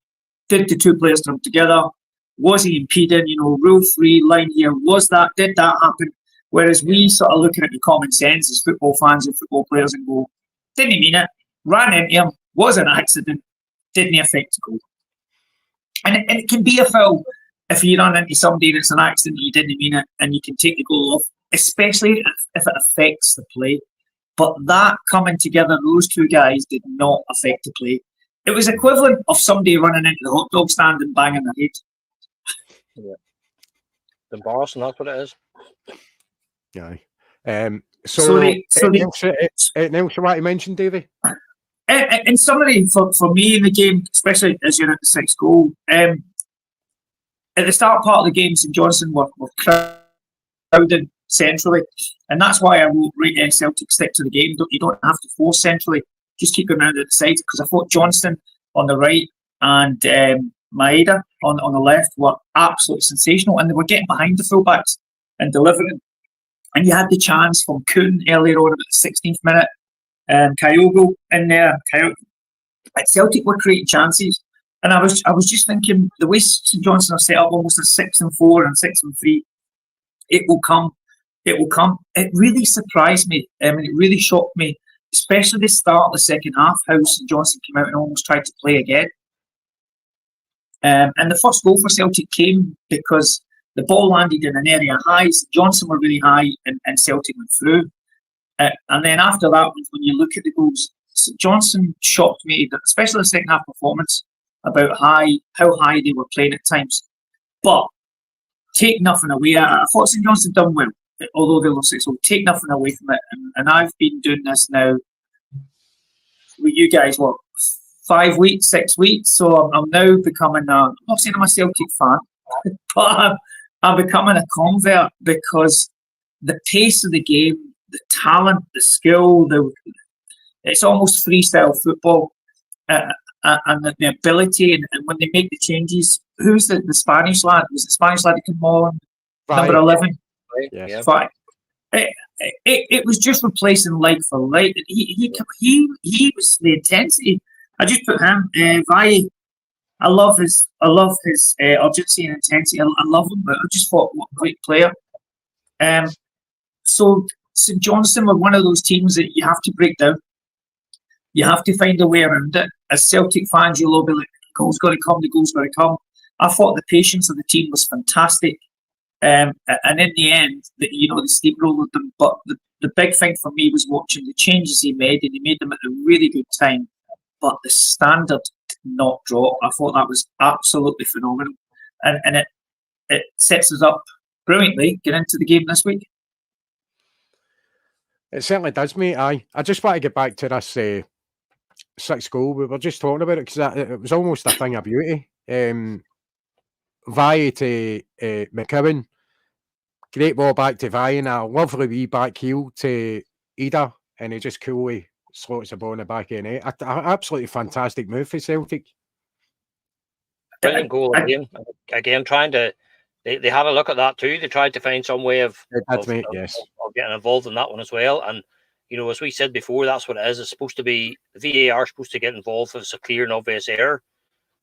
did the 2 players come together? Was he impeding? Rule 3, line here. Did that happen? Whereas we sort of looking at the common sense as football fans and football players and go, didn't he mean it? Ran into him. Was an accident. Didn't he affect the goal? And it can be a foul if you run into somebody that's an accident and you didn't mean it, and you can take the goal off, especially if it affects the play. But that coming together, those 2 guys did not affect the play. It was equivalent of somebody running into the hot dog stand and banging their head. Yeah. Embarrassing, that's what it is. Yeah. So anything else you want to mention, Davey? In summary, for me in the game, especially as you're at the sixth goal, at the start part of the game, StJohnstone were crowded centrally, and that's why I will rate Celtic stick to the game. You don't have to force centrally, just keep going around at the side, because I thought Johnstone on the right and Maeda on the left were absolutely sensational, and they were getting behind the fullbacks and delivering. And you had the chance from Kuhn earlier on about the 16th minute, Kyogo in there. At Celtic were creating chances, and I was just thinking the way StJohnstone have set up almost a 6-4 and 6-3, it will come. It really surprised me. It really shocked me, especially the start of the second half, how StJohnstone came out and almost tried to play again. And the first goal for Celtic came because the ball landed in an area high. StJohnstone were really high, and Celtic went through. And then after that, when you look at the goals, StJohnstone shocked me, especially the second half performance, about how high they were playing at times. But take nothing away. I thought StJohnstone done well, although they lost it. So take nothing away from it. And I've been doing this now with you guys, 5 weeks, 6 weeks. So I'm now becoming I'm not saying I'm a Celtic fan, but I'm becoming a convert, because the pace of the game, the talent, the skill, it's almost freestyle football, and the ability, and when they make the changes. Who's the Spanish lad? Was it Spanish lad that came on? Number 11? Yes. Fine. It was just replacing like for like. He was the intensity. I just put him, Valle. I love his urgency and intensity. I love him, but I just thought, what a great player. So StJohnstone were one of those teams that you have to break down. You have to find a way around it. As Celtic fans, you'll all be like, the goal's got to come, the goal's got to come. I thought the patience of the team was fantastic. And in the end, they steamrolled them. But the big thing for me was watching the changes he made, and he made them at a really good time. But the standard did not drop. I thought that was absolutely phenomenal. And it sets us up brilliantly get into the game this week. It certainly does, mate. I just want to get back to this sixth goal. We were just talking about it, because it was almost a thing of beauty. Valle to McCowan. Great ball back to Valle, and a lovely wee back heel to Ida, and he just coolly slots the ball in the back of the net. Absolutely fantastic move for Celtic. Brilliant goal again. Trying to, they had a look at that too. They tried to find some way of getting involved in that one as well. And as we said before, that's what it is. It's supposed to be, the VAR is supposed to get involved if it's a clear and obvious error.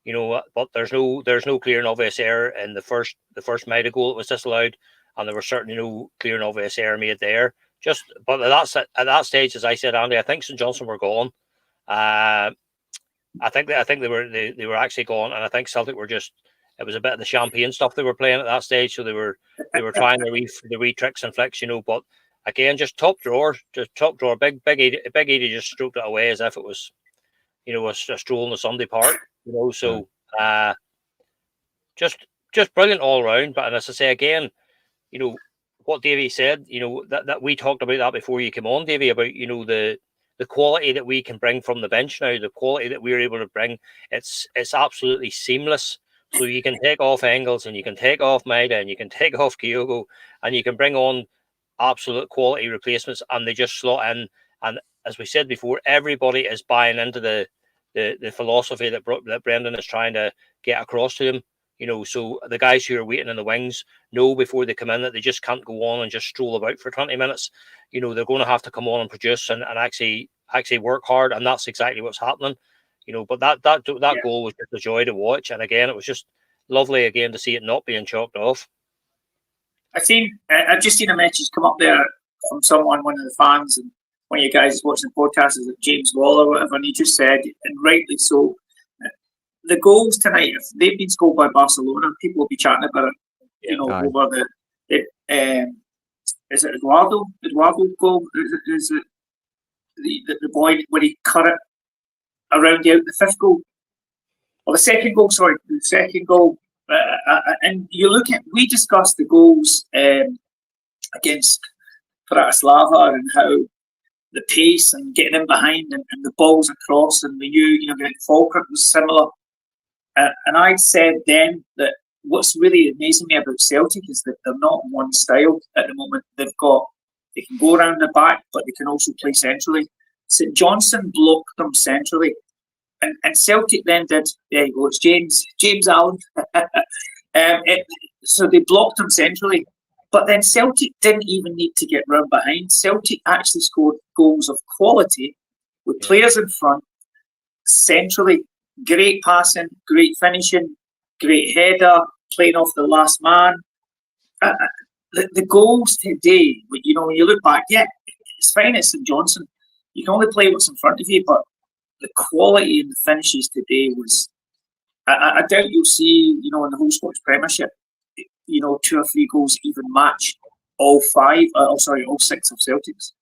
But there's no clear and obvious error in the first Maeda goal that was disallowed, and there was certainly no clear and obvious error made there. But at that stage, as I said, Andy, I think StJohnstone were gone. I think they were actually gone, and I think Celtic were just, it was a bit of the champagne stuff they were playing at that stage, so they were trying the wee tricks and flicks, But again, just top drawer, big Edie just stroked it away as if it was, a stroll in the Sunday park, So just brilliant all round. But as I say again, what Davey said, that we talked about that before you came on, Davey, about the quality that we can bring from the bench now, the quality that we're able to bring, it's absolutely seamless. So you can take off Engels, and you can take off Maeda, and you can take off Kyogo, and you can bring on absolute quality replacements, and they just slot in. And as we said before, everybody is buying into the philosophy that Brendan is trying to get across to them. So the guys who are waiting in the wings know before they come in that they just can't go on and just stroll about for 20 minutes. They're going to have to come on and produce and actually work hard, and that's exactly what's happening. But that goal was just a joy to watch, and again, it was just lovely again to see it not being chalked off. I've just seen a message come up there from someone, one of the fans, and one of you guys is watching the podcast, is it James Wall or whatever, and he just said, and rightly so, the goals tonight, if they've been scored by Barcelona, people will be chatting about it, over is it Eduardo goal? Is it the boy when he cut it around the fifth goal? Or the second goal, sorry. The second goal. And you look at, we discussed the goals against Bratislava and how the pace and getting in behind and the balls across, and we knew, getting Falkirk was similar. And I said then that what's really amazing me about Celtic is that they're not one style at the moment. They can go around the back, but they can also play centrally. StJohnstone blocked them centrally. And Celtic then did, there you go, it's James Allen. So they blocked them centrally. But then Celtic didn't even need to get round behind. Celtic actually scored goals of quality with players in front, centrally. Great passing, great finishing, great header, playing off the last man. The goals today, when you look back, it's fine at StJohnstone. You can only play what's in front of you, but the quality in the finishes today was, I doubt you'll see, in the whole Scottish Premiership, 2 or 3 goals even match all 6 of Celtic's.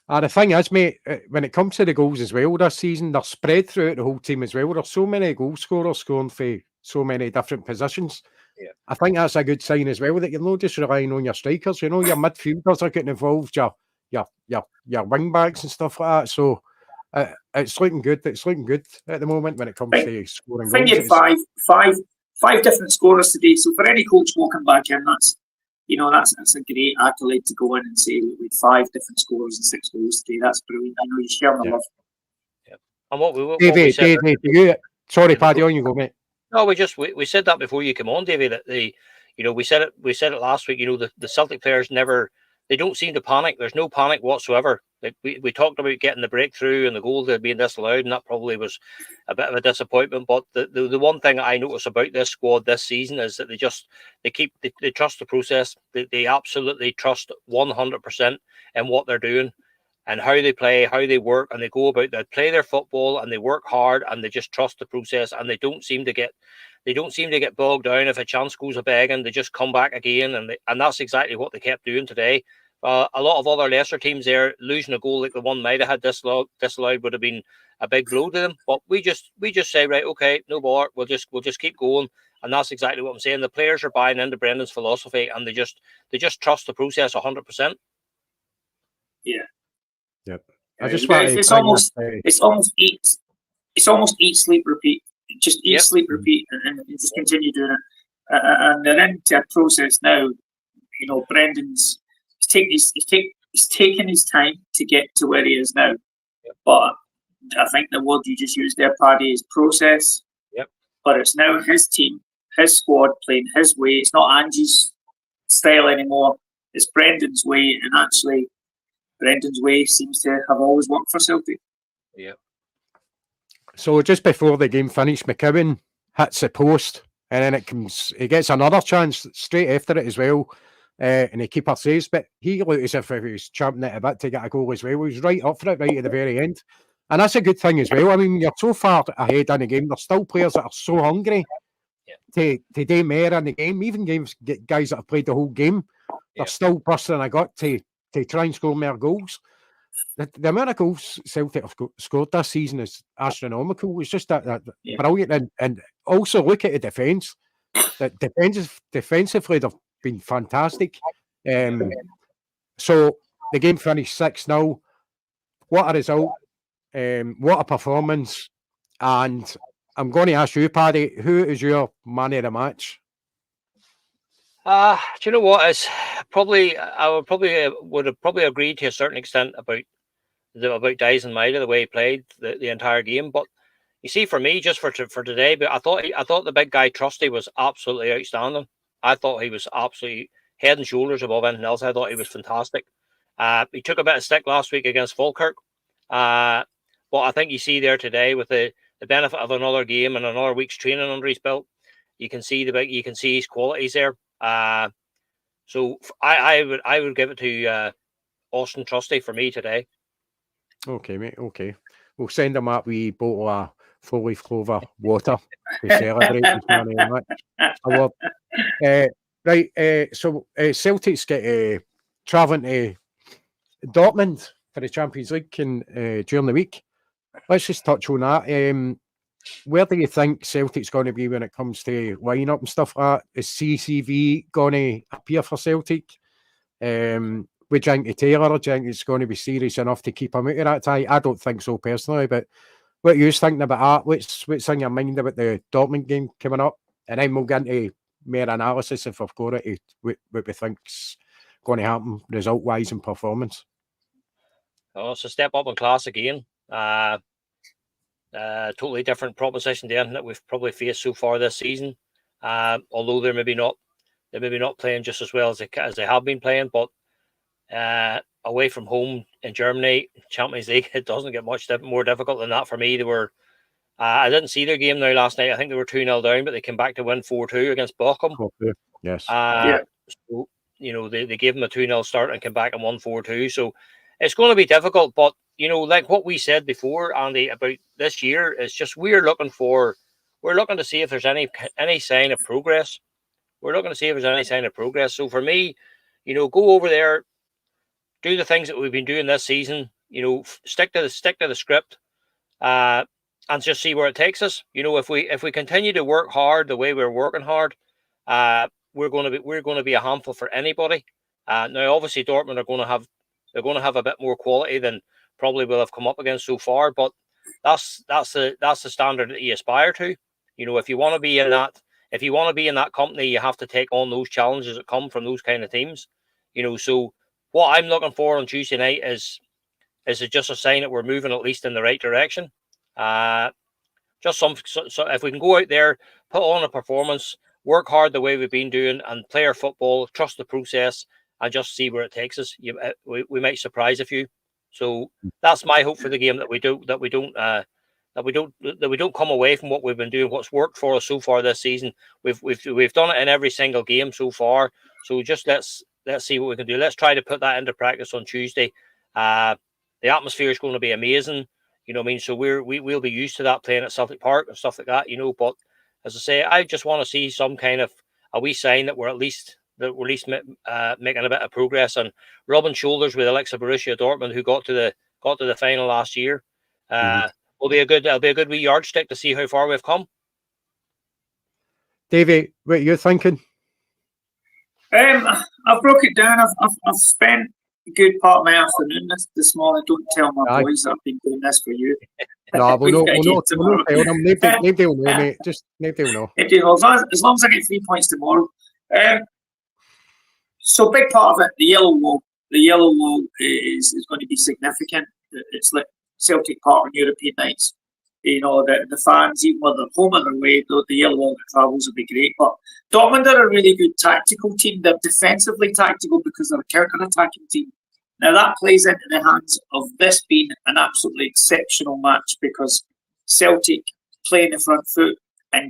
The thing is, mate, when it comes to the goals as well this season, they're spread throughout the whole team as well. There's so many goal scorers scoring for so many different positions. Yeah. I think that's a good sign as well, that you're not just relying on your strikers. Your midfielders are getting involved, your wing backs and stuff like that. So it's looking good. It's looking good at the moment when it comes to scoring goals. I think you had five different scorers today. So for any coach walking back in, that's a great accolade to go in and say we had 5 different scorers and 6 goals today. That's brilliant. I know you share my love. Yeah. And what we said, sorry, Paddy, on you go, mate. No, we said that before you came on, Davey. That we said it last week. The Celtic players they don't seem to panic. There's no panic whatsoever. Like we talked about getting the breakthrough and the goal being disallowed, and that probably was a bit of a disappointment. But the one thing I notice about this squad this season is that they trust the process. They absolutely trust 100% in what they're doing and how they play, how they work, and they go about. They play their football and they work hard and they just trust the process, and they don't seem to get bogged down if a chance goes a begging. They just come back again, and that's exactly what they kept doing today. A lot of other lesser teams there, losing a goal like the one might have had disallowed would have been a big blow to them. But we just say, right, okay, no bother, we'll just keep going, and that's exactly what I'm saying. The players are buying into Brendan's philosophy, and they just trust the process 100%. Yeah. Yep. It's almost eat, sleep, repeat. Just eat, sleep, repeat, and just continue doing it. And they're into a process now. Brendan's he's taken his time to get to where he is now. Yep. But I think the word you just used there, Paddy, is process. Yep. But it's now his team, his squad playing his way. It's not Angie's style anymore. It's Brendan's way, and actually, Brendan's way seems to have always worked for Celtic. Yeah. So just before the game finished, McCowan hits the post, and then he gets another chance straight after it as well. And the keeper saves, but he looked as if he was champing it a bit to get a goal as well. He was right up for it right at the very end. And that's a good thing as well. I mean, you're so far ahead in the game. There's still players that are so hungry to do more in the game. Even guys that have played the whole game, they're still busting a gut to try and score more goals. The amount of goals Celtic have scored this season is astronomical. It's just that brilliant. And also look at the defence. Defensively, they've been fantastic. So the game finished 6-0. What a result. What a performance. And I'm going to ask you, Paddy, who is your man of the match? Do you know what? It's probably would have probably agreed to a certain extent about Dyson and Maida, the way he played the entire game. But you see, for me, just for today, but I thought the big guy Trusty was absolutely outstanding. I thought he was absolutely head and shoulders above anything else. I thought he was fantastic. He took a bit of stick last week against Falkirk, but I think you see there today with the benefit of another game and another week's training under his belt, you can see his qualities there. So I would give it to Austin Trusty for me today. Okay, mate. Okay, we'll send him up a bottle of 4-leaf Clover water to celebrate his man of the match award. So Celtic's get travelling to Dortmund for the Champions League during the week. Let's just touch on that. Where do you think Celtic's going to be when it comes to line-up and stuff like that? Is CCV going to appear for Celtic? with Janky Taylor, do you think it's going to be serious enough to keep him out of that tie? I don't think so personally, but what are you thinking about that? What's in your mind about the Dortmund game coming up? And then we'll get into more analysis if we've got it, what we think's going to happen result-wise and performance. Oh, it's a step up in class again. Totally different proposition there that we've probably faced so far this season. Although they're maybe not playing just as well as they have been playing, but away from home in Germany, Champions League, it doesn't get much more difficult than that for me. They were, I didn't see their game now last night. I think they were 2-0 down, but they came back to win 4-2 against Bochum. Yes. So, you know, they gave them a 2-0 start and came back and won 4-2. So it's going to be difficult, but you know, like what we said before, Andy, about this year, is just we're looking to see if there's any sign of progress. We're looking to see if there's any sign of progress. So for me, you know, go over there, do the things that we've been doing this season. You know, stick to the script, and just see where it takes us. You know, if we continue to work hard the way we're working hard, we're going to be a handful for anybody. Now, obviously, Dortmund are going to have a bit more quality than probably will have come up against so far, but that's the standard that you aspire to. You know, if you want to be in that company, you have to take on those challenges that come from those kind of teams. You know, so what I'm looking for on Tuesday night is just a sign that we're moving at least in the right direction. So if we can go out there, put on a performance, work hard the way we've been doing, and play our football, trust the process, and just see where it takes us. We might surprise a few. So that's my hope for the game, that we don't come away from what we've been doing, what's worked for us so far this season. We've done it in every single game so far. So just let's see what we can do. Let's try to put that into practice on Tuesday. The atmosphere is going to be amazing. You know what I mean? So we'll be used to that, playing at Celtic Park and stuff like that, you know. But as I say, I just want to see some kind of a wee sign that we're at least making a bit of progress and rubbing shoulders with Alexa Borussia Dortmund, who got to the final last year. It'll be a good wee yardstick to see how far we've come. Davey, what are you thinking? I've broke it down. I've spent a good part of my afternoon this morning. Don't tell my boys that I've been doing this for you. No, we'll not tell them. Nobody will know, mate. Just nobody will know. As long as I get 3 points tomorrow. So big part of it, the yellow wall. The yellow wall is going to be significant. It's like Celtic Park on European nights. You know, the fans, even whether they're home or away, the yellow wall that travels will be great. But Dortmund are a really good tactical team. They're defensively tactical because they're a counter-attacking team. Now that plays into the hands of this being an absolutely exceptional match, because Celtic play in the front foot and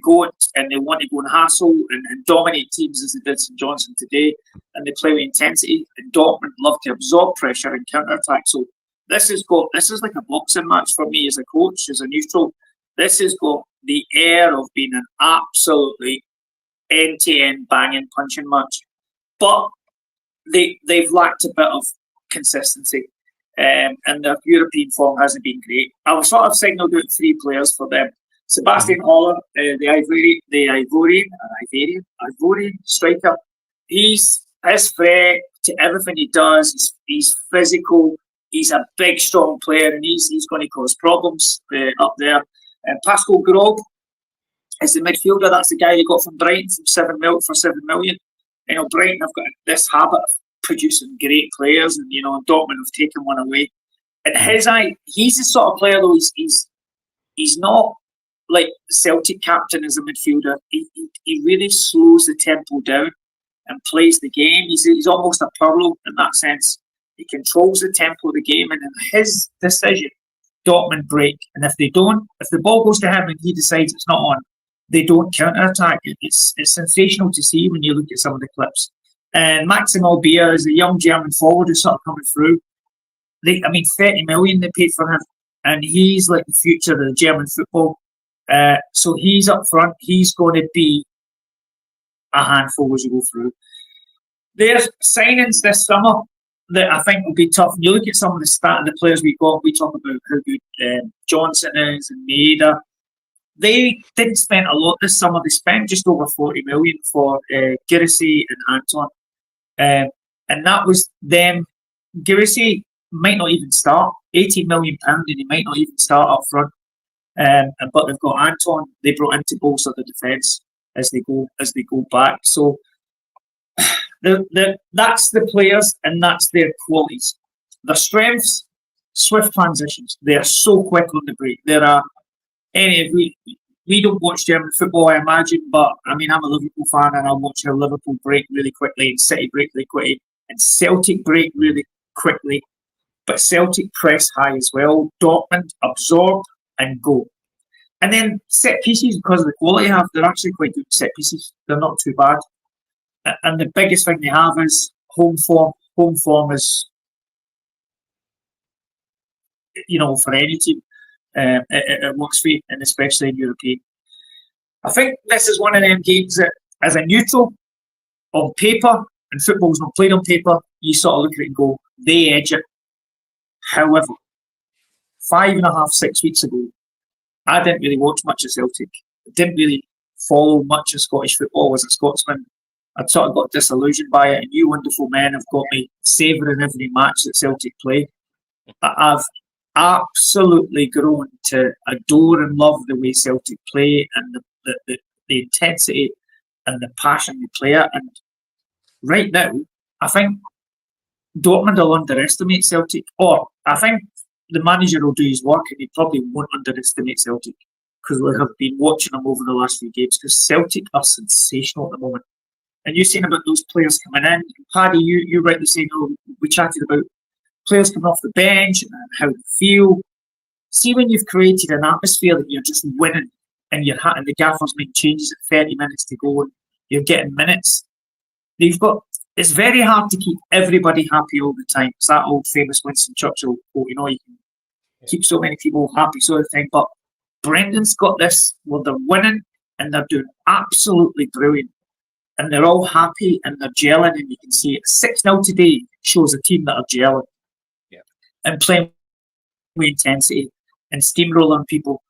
they want to go and hassle and dominate teams as they did StJohnstone today, and they play with intensity. And Dortmund love to absorb pressure and counter-attack. So this is like a boxing match for me as a coach, as a neutral. This has got the air of being an absolutely end-to-end banging punching match. But they've lacked a bit of consistency, and their European form hasn't been great. I was sort of signalled out 3 players for them. Sebastian Haller, the Ivorian striker. He's threat to everything he does. He's physical. He's a big, strong player, and he's going to cause problems up there. And Pascal Grob is the midfielder. That's the guy they got from Brighton for 7 million. You know, Brighton have got this habit of producing great players, and you know, Dortmund have taken one away. And his eye, he's the sort of player though. He's not like the Celtic captain as a midfielder. He really slows the tempo down and plays the game. He's almost a Pirlo in that sense. He controls the tempo of the game, and in his decision, Dortmund break. And if the ball goes to him and he decides it's not on, they don't counter-attack. It's sensational to see when you look at some of the clips. And Maxim Albia is a young German forward who's sort of coming through. 30 million they paid for him, and he's like the future of the German football. So he's up front. He's going to be a handful as you go through. There's signings this summer that I think will be tough. When you look at some of the players we got, we talk about how good Johnson is and Maeda. They didn't spend a lot this summer. They spent just over 40 million for Girassi and Anton. And that was them. Girassy might not even start. £18 million, and he might not even start up front. But they've got Anton. They brought in to bolster the defence as they go back. So that's the players and that's their qualities. Their strengths, swift transitions. They are so quick on the break. There are we don't watch German football, I imagine, but I mean, I'm a Liverpool fan and I watch how Liverpool break really quickly and City break really quickly and Celtic break really quickly. But Celtic press high as well. Dortmund absorb and go. And then set pieces, because of the quality they have, they're actually quite good set pieces. They're not too bad. And the biggest thing they have is home form. Home form is, for any team, it works for you, and especially in European. I think this is one of them games that, as a neutral, on paper, and football's not played on paper, you sort of look at it and go, they edge it. However, 5.5, 6 weeks ago, I didn't really watch much of Celtic. I didn't really follow much of Scottish football as a Scotsman. I sort of got disillusioned by it, and you wonderful men have got me savouring every match that Celtic play. I've absolutely grown to adore and love the way Celtic play and the intensity and the passion they play it. And right now, I think Dortmund will underestimate Celtic, or I think the manager will do his work and he probably won't underestimate Celtic, because we have been watching them over the last few games, because Celtic are sensational at the moment. And you're saying about those players coming in. Paddy, you rightly saying, we chatted about players coming off the bench and how they feel. See, when you've created an atmosphere that you're just winning and the gaffers make changes at 30 minutes to go and you're getting minutes, it's very hard to keep everybody happy all the time. It's that old famous Winston Churchill quote, you can keep so many people happy all the time. But Brendan's got this where they're winning and they're doing absolutely brilliant. And they're all happy and they're gelling, and you can see it. 6-0 today shows a team that are gelling and playing with intensity and steamrolling people.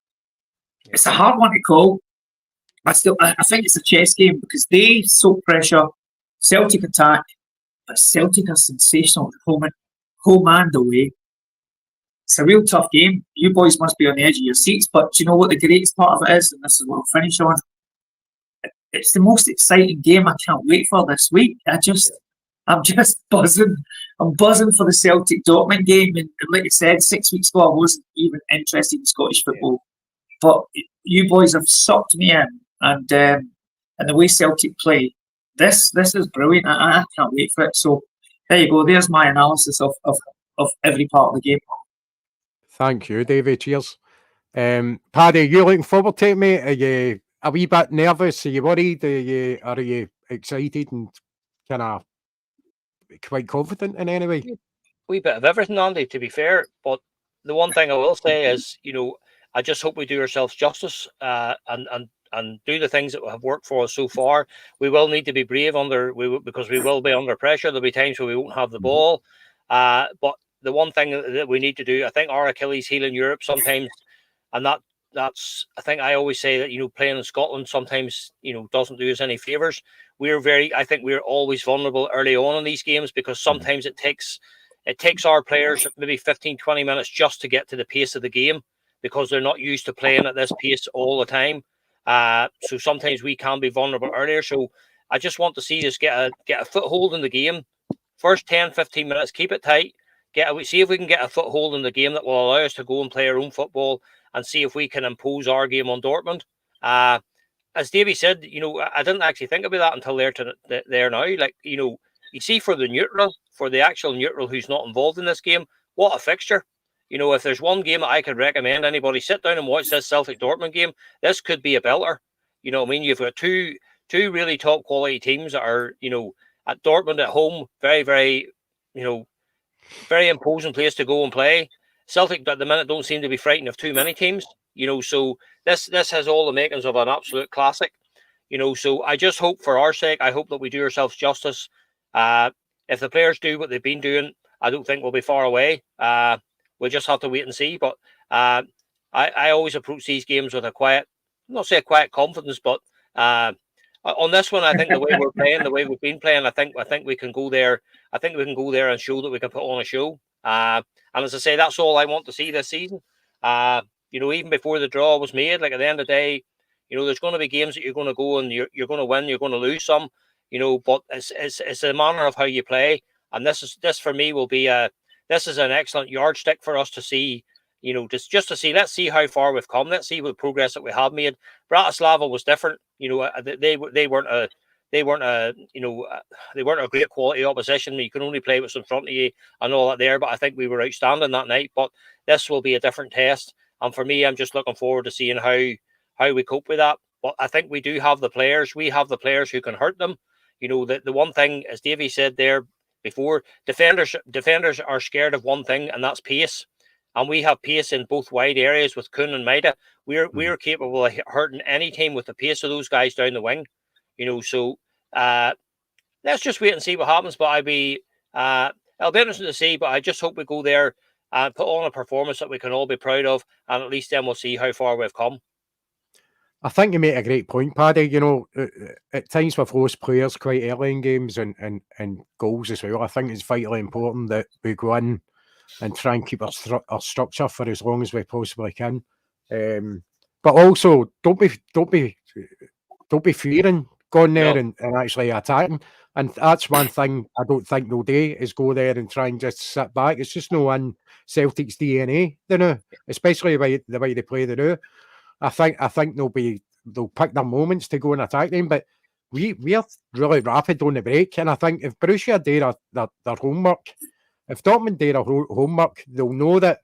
Yeah. It's a hard one to call. I think it's a chess game, because they soak pressure, Celtic attack, but Celtic are sensational at home and away. It's a real tough game. You boys must be on the edge of your seats, but do you know what the greatest part of it is? And this is what I'll finish on. It's the most exciting game. I can't wait for this week. I'm just buzzing. I'm buzzing for the Celtic Dortmund game. And like I said, 6 weeks ago, I wasn't even interested in Scottish football. But you boys have sucked me in. And the way Celtic play, this is brilliant. I can't wait for it. So there you go. There's my analysis of every part of the game. Thank you, David. Cheers. Paddy, you looking forward to it, mate? Are you a wee bit nervous? Are you worried? Are you excited and kind of quite confident in any way? A wee bit of everything, Andy, to be fair. But the one thing I will say is, I just hope we do ourselves justice and do the things that have worked for us so far. We will need to be brave because we will be under pressure. There'll be times where we won't have the ball. But the one thing that we need to do, I think our Achilles heel in Europe sometimes, and that's, I think I always say that, playing in Scotland sometimes, doesn't do us any favours. I think we're always vulnerable early on in these games, because sometimes it takes our players maybe 15, 20 minutes just to get to the pace of the game, because they're not used to playing at this pace all the time. So sometimes we can be vulnerable earlier. So I just want to see us get a foothold in the game. First 10, 15 minutes, keep it tight. See if we can get a foothold in the game that will allow us to go and play our own football, and see if we can impose our game on Dortmund. As Davey said, I didn't actually think about that until there now. Like, you see, for the actual neutral who's not involved in this game, what a fixture. If there's one game that I could recommend anybody, sit down and watch this Celtic Dortmund game. This could be a belter. You know what I mean? You've got two really top quality teams that are, at Dortmund at home, very, very, very imposing place to go and play. Celtic at the minute don't seem to be frightened of too many teams, so this has all the makings of an absolute classic, so I just hope, for our sake, I hope that we do ourselves justice. If the players do what they've been doing, I don't think we'll be far away. We'll just have to wait and see. But I always approach these games with a quiet confidence, but on this one, I think the way we're playing, the way we've been playing, I think we can go there. I think we can go there and show that we can put on a show. And as I say, that's all I want to see this season. Even before the draw was made, like at the end of the day, there's going to be games that you're going to go and you're going to win, you're going to lose some, but it's a manner of how you play. And this for me will be this is an excellent yardstick for us to see. Just to see, let's see how far we've come. Let's see what progress that we have made. Bratislava was different. They weren't a great quality opposition. You can only play what's in front of you and all that there. But I think we were outstanding that night. But this will be a different test. And for me, I'm just looking forward to seeing how we cope with that. But I think we do have the players. We have the players who can hurt them. The one thing, as Davey said there before, defenders are scared of one thing, and that's pace. And we have pace in both wide areas with Kuhn and Maida. We're capable of hurting any team with the pace of those guys down the wing. So let's just wait and see what happens. But it'll be interesting to see. But I just hope we go there and put on a performance that we can all be proud of, and at least then we'll see how far we've come. I think you make a great point, Paddy. At times we've lost players quite early in games and goals as well. I think it's vitally important that we go in and try and keep our structure for as long as we possibly can. But also, don't be fearing going there and actually attacking. And that's one thing I don't think they'll do, is go there and try and just sit back. It's just no in Celtic's DNA, especially the way they play the now. I think they'll pick their moments to go and attack them, but we are really rapid on the break. And I think if Borussia do their homework, if Dortmund do their homework, they'll know that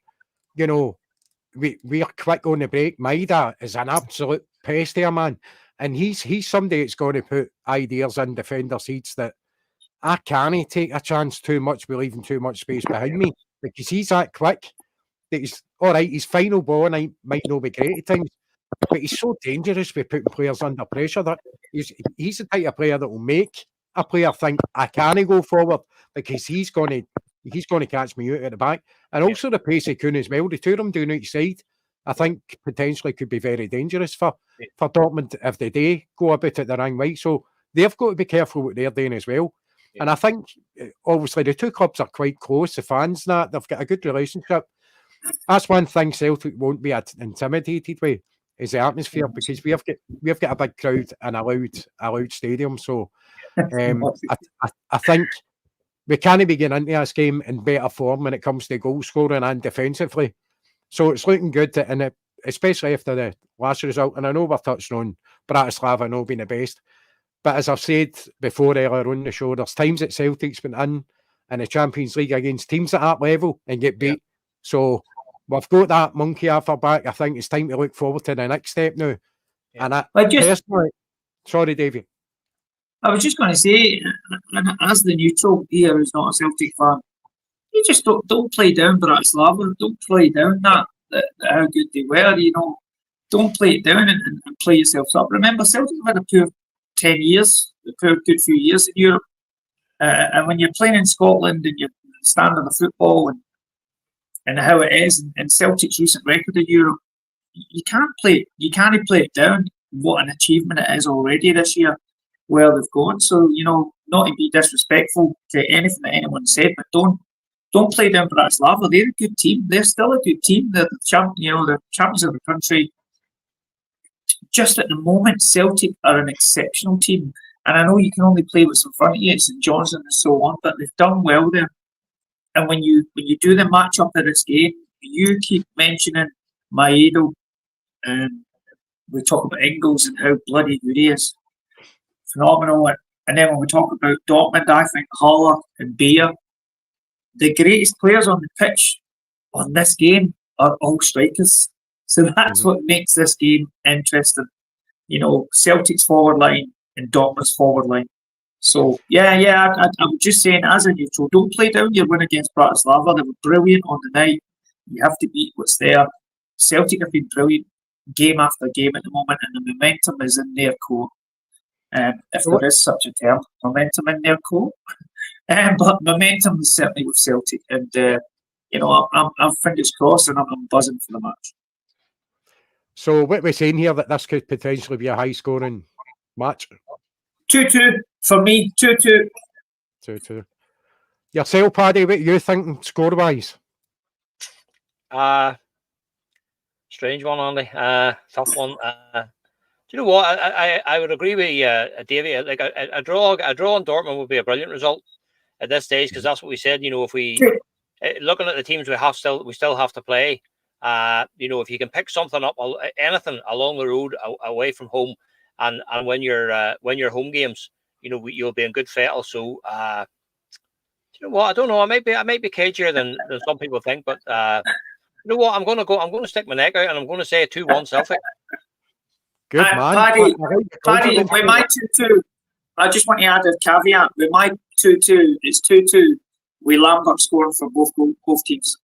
we are quick on the break. Maida is an absolute pest here, man, and he's somebody that's going to put ideas in defenders' heads that I can't take a chance too much, leaving too much space behind me, because he's that quick. That he's all right. His final ball and might not be great at times, but he's so dangerous with putting players under pressure. That he's the type of player that will make a player think, I can't go forward, because he's going to catch me out at the back. And also the pace of Kuhn as well. The two of them doing each side, I think potentially could be very dangerous for Dortmund if they do go about it the wrong way. So they've got to be careful what they're doing as well. Yeah. And I think obviously the two clubs are quite close. The fans, they've got a good relationship. That's one thing Celtic won't be intimidated with, is the atmosphere, because we've got a big crowd and a loud stadium. So I think we can't be getting into this game in better form when it comes to goal scoring and defensively. So it's looking good, and especially after the last result. And I know we're touching on Bratislava not being the best, but as I've said before earlier on the show, there's times that Celtic's been in the Champions League against teams at that level and get beat. So we've got that monkey off our back. I think it's time to look forward to the next step now. Yeah. And personally, sorry, David. I was just going to say, as the neutral here who's not a Celtic fan, you just don't play down Bratislava. Don't play down that how good they were. Don't play it down and play yourselves up. Remember, Celtic have had a poor 10 years, a poor good few years in Europe. And when you're playing in Scotland and you're standing the football and how it is, and Celtic's recent record in Europe, you can't play it down. What an achievement it is already this year, where they've gone. So, not to be disrespectful to anything that anyone said, but don't play down Bratislava. They're a good team. They're still a good team. They're the champions of the country. Just at the moment, Celtic are an exceptional team. And I know you can only play what's in front of you, StJohnstone and so on, but they've done well there. And when you do the match up of this game, you keep mentioning Maeda, and we talk about Ingles and how bloody good he is. Phenomenal. And then when we talk about Dortmund, I think Haller and Beer, the greatest players on the pitch on this game are all strikers. So that's what makes this game interesting. Celtic's forward line and Dortmund's forward line. So, I was just saying, as a neutral, don't play down your win against Bratislava. They were brilliant on the night. You have to beat what's there. Celtic have been brilliant game after game at the moment, and the momentum is in their court. If there is such a term, momentum in their court. But momentum is certainly with Celtic. And, I'm fingers crossed and I'm buzzing for the match. So what we're saying here, that this could potentially be a high-scoring match? 2-2 for me. 2-2. 2-2. Yourself, Paddy, what are you thinking score-wise? Strange one, Andy. Tough one. Do you know what? I would agree with Davey. Like a draw on Dortmund would be a brilliant result at this stage, because that's what we said. If we looking at the teams we still have to play. If you can pick something up, anything along the road away from home, and when your home games, you'll be in good fettle. So, do you know what? I don't know. I might be cagier than some people think, but you know what? I'm going to stick my neck out, and I'm going to say 2-1 Celtic. Good man. Paddy, with my 2-2, I just want to add a caveat. With my 2-2, it's 2-2. We Lambert scoring for both teams.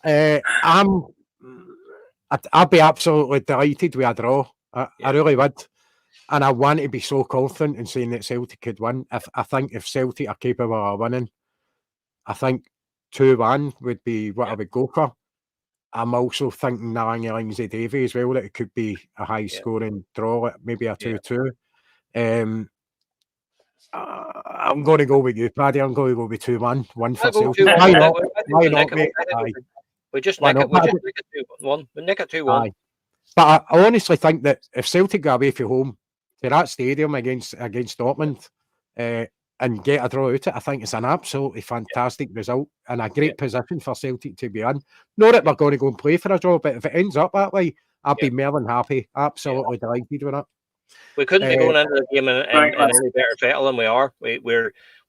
I'd be absolutely delighted with a draw. I really would. And I want to be so confident in saying that Celtic could win. I think if Celtic are capable of winning, I think 2-1 would be what I would go for. I'm also thinking Lindsay Davy as well, that it could be a high scoring draw, maybe a 2-2. I'm going to go with you, Paddy. I'm going to go with 2-1. One for Celtic. Why not, mate? We just nick it 2-1. We nick it 2-1. But I honestly think that if Celtic go away from home to that stadium against Dortmund and get a draw out of it, I think it's an absolutely fantastic result and a great position for Celtic to be in. Not that we're going to go and play for a draw, but if it ends up that way, I'd be more than happy. Absolutely delighted with it. We couldn't be going into the game in any better fettle than we are. We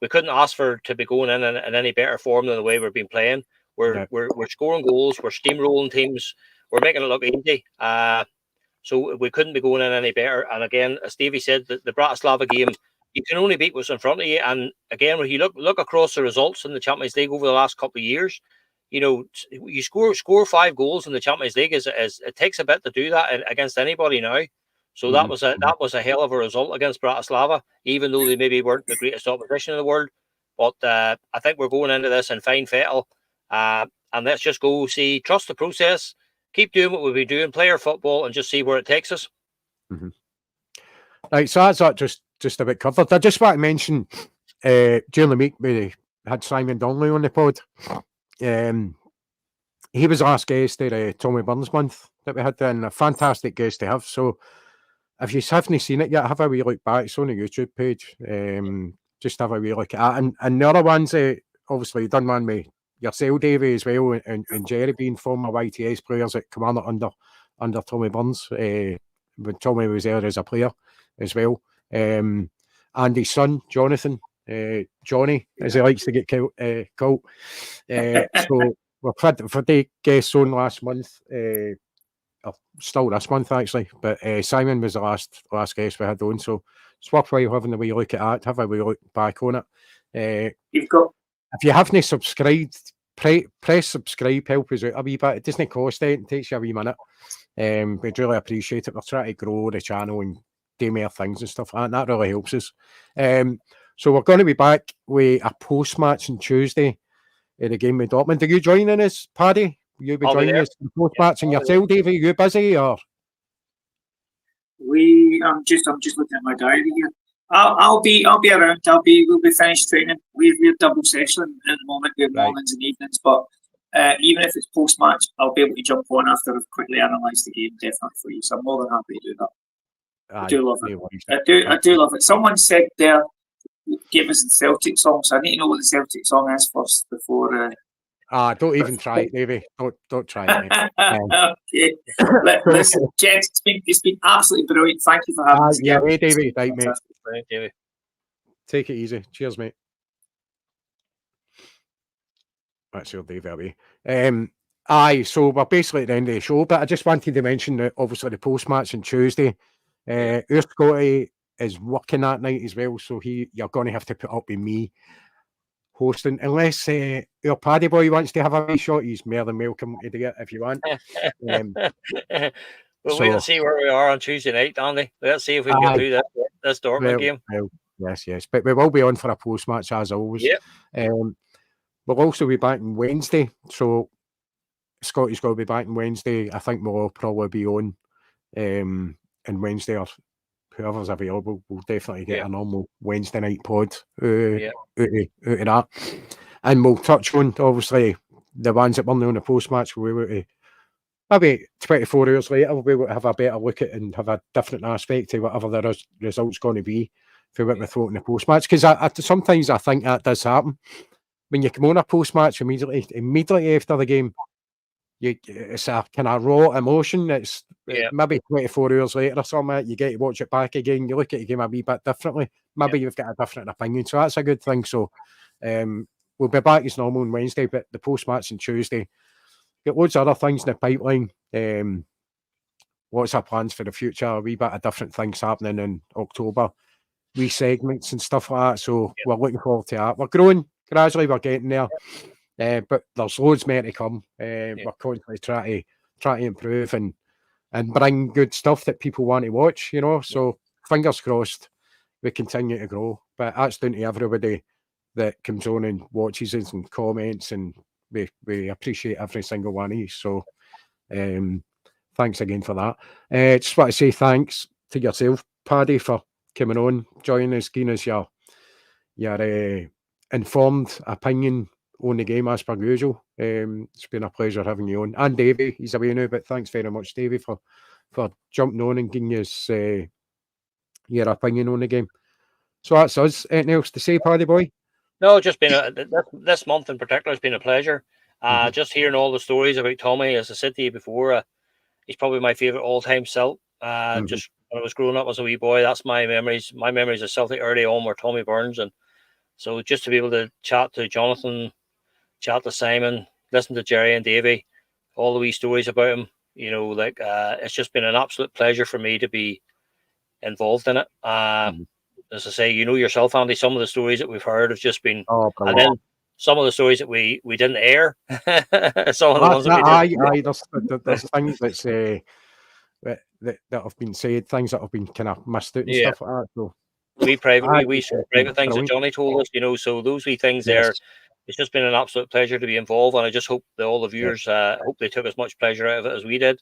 couldn't ask to be going in any better form than the way we've been playing. We're scoring goals. We're steamrolling teams. We're making it look easy. So we couldn't be going in any better. And again, as Stevie said, the Bratislava game, you can only beat what's in front of you. And again, when you look across the results in the Champions League over the last couple of years, you score 5 goals in the Champions League it takes a bit to do that against anybody now. So that was a hell of a result against Bratislava, even though they maybe weren't the greatest opposition in the world. But I think we're going into this in fine fettle, and let's just go trust the process, keep doing what we've been doing, play our football, and just see where it takes us. Right, so that's that just a bit covered. I just want to mention during the week we had Simon Donnelly on the pod. He was last guest at Tommy Burns month that we had, and a fantastic guest to have. So if you haven't seen it yet, have a wee look back. It's on the YouTube page. Just have a wee look at it. And the other ones, obviously, done one with yourself, Davey, as well, and Jerry being former YTS players that come on under Tommy Burns when Tommy was there as a player as well. And his son, Jonathan, Johnny, as he likes to get called. So we've had the guests on last month. Still this month actually, but Simon was the last guest we had on, so it's worthwhile having a wee look at that, have a wee look back on it. If you haven't subscribed, press subscribe, help us out a wee bit. It doesn't cost anything, it takes you a wee minute. We'd really appreciate it. We're trying to grow the channel and do more things and stuff like that, and that really helps us. So we're going to be back with a post-match on Tuesday in the game with Dortmund. Are you joining us, Paddy? You'll be joining us for the post-match, and yourself, Davey, are you busy or? I'm just looking at my diary here. I'll be around. We'll be finished training. We're double session at the moment. We're mornings and evenings, but even if it's post-match, I'll be able to jump on after I've quickly analysed the game, definitely for you. So I'm more than happy to do that. I do love it. I do love it. Someone said there, give us the Celtic song, so I need to know what the Celtic song is first before. Don't even try it, Davey. Don't try it. Okay. Listen, gents, it's been absolutely brilliant. Thank you for having us. Yeah, hey, Davey. Right, mate. Right, Davey. Take it easy. Cheers, mate. That's your Davey away. So we're basically at the end of the show, but I just wanted to mention that obviously the post-match on Tuesday, Scotty is working that night as well, so you're going to have to put up with me hosting, unless your Paddy boy wants to have a wee shot. He's more than welcome to do it if you want. We'll wait and see where we are on Tuesday night, Andy. Let's see if we can get through this Dortmund game. Yes, but we will be on for a post match as always. Yeah. We'll also be back on Wednesday, so Scotty's going to be back on Wednesday. I think we'll probably be on and Wednesday, or whoever's available, will definitely get Yeah. a normal Wednesday night pod Yeah. out of that. And we'll touch on, obviously, the ones that weren't on the post-match. We'll be able to, maybe 24 hours later, we'll be able to have a better look at and have a different aspect to whatever the result's going to be for what we thought in the post-match. Because sometimes I think that does happen. When you come on a post-match immediately after the game, it's a kind of raw emotion. It's maybe 24 hours later or something, you get to watch it back again, you look at the game a wee bit differently. Maybe you've got a different opinion, so that's a good thing. So we'll be back as normal on Wednesday, but the post-match on Tuesday, got loads of other things in the pipeline. What's our plans for the future? A wee bit of different things happening in October, wee segments and stuff like that. So we're looking forward to that. We're growing gradually, we're getting there. But there's loads more to come. We're constantly trying to improve and bring good stuff that people want to watch, you know. So fingers crossed we continue to grow. But that's down to everybody that comes on and watches us and comments, and we appreciate every single one of you. So thanks again for that. Just want to say thanks to yourself, Paddy, for coming on, joining us, giving us your informed opinion on the game as per usual. It's been a pleasure having you on. And Davey, he's away now, but thanks very much, Davey, for jumping on and giving us your opinion on the game. So that's us. Anything else to say, Paddy boy? No, just been this month in particular has been a pleasure. Just hearing all the stories about Tommy, as I said to you before, he's probably my favourite all-time Celt. Just when I was growing up as a wee boy, that's my memories. My memories of Celtic early on were Tommy Burns, and so just to be able to chat to Jonathan, chat to Simon, listen to Jerry and Davey, all the wee stories about him, you know, like it's just been an absolute pleasure for me to be involved in it. As I say, you know yourself, Andy, some of the stories that we've heard have just been, and then some of the stories that we didn't air. Some of the ones that we did. There's things that's that have been said, things that have been kind of missed out and stuff like that. So we private things that Johnny told us, you know, so those wee things there. It's just been an absolute pleasure to be involved, and I just hope that all the viewers hope they took as much pleasure out of it as we did.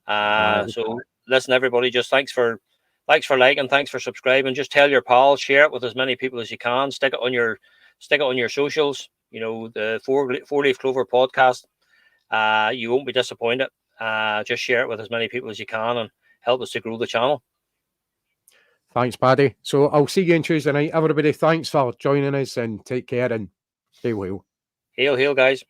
So listen, everybody, just thanks for liking, thanks for subscribing. Just tell your pals, share it with as many people as you can. Stick it on your socials. You know, the Four Leaf Clover podcast. You won't be disappointed. Just share it with as many people as you can and help us to grow the channel. Thanks, Paddy. So I'll see you on Tuesday night. Everybody, thanks for joining us, and take care and stay well. Hail, hail, guys.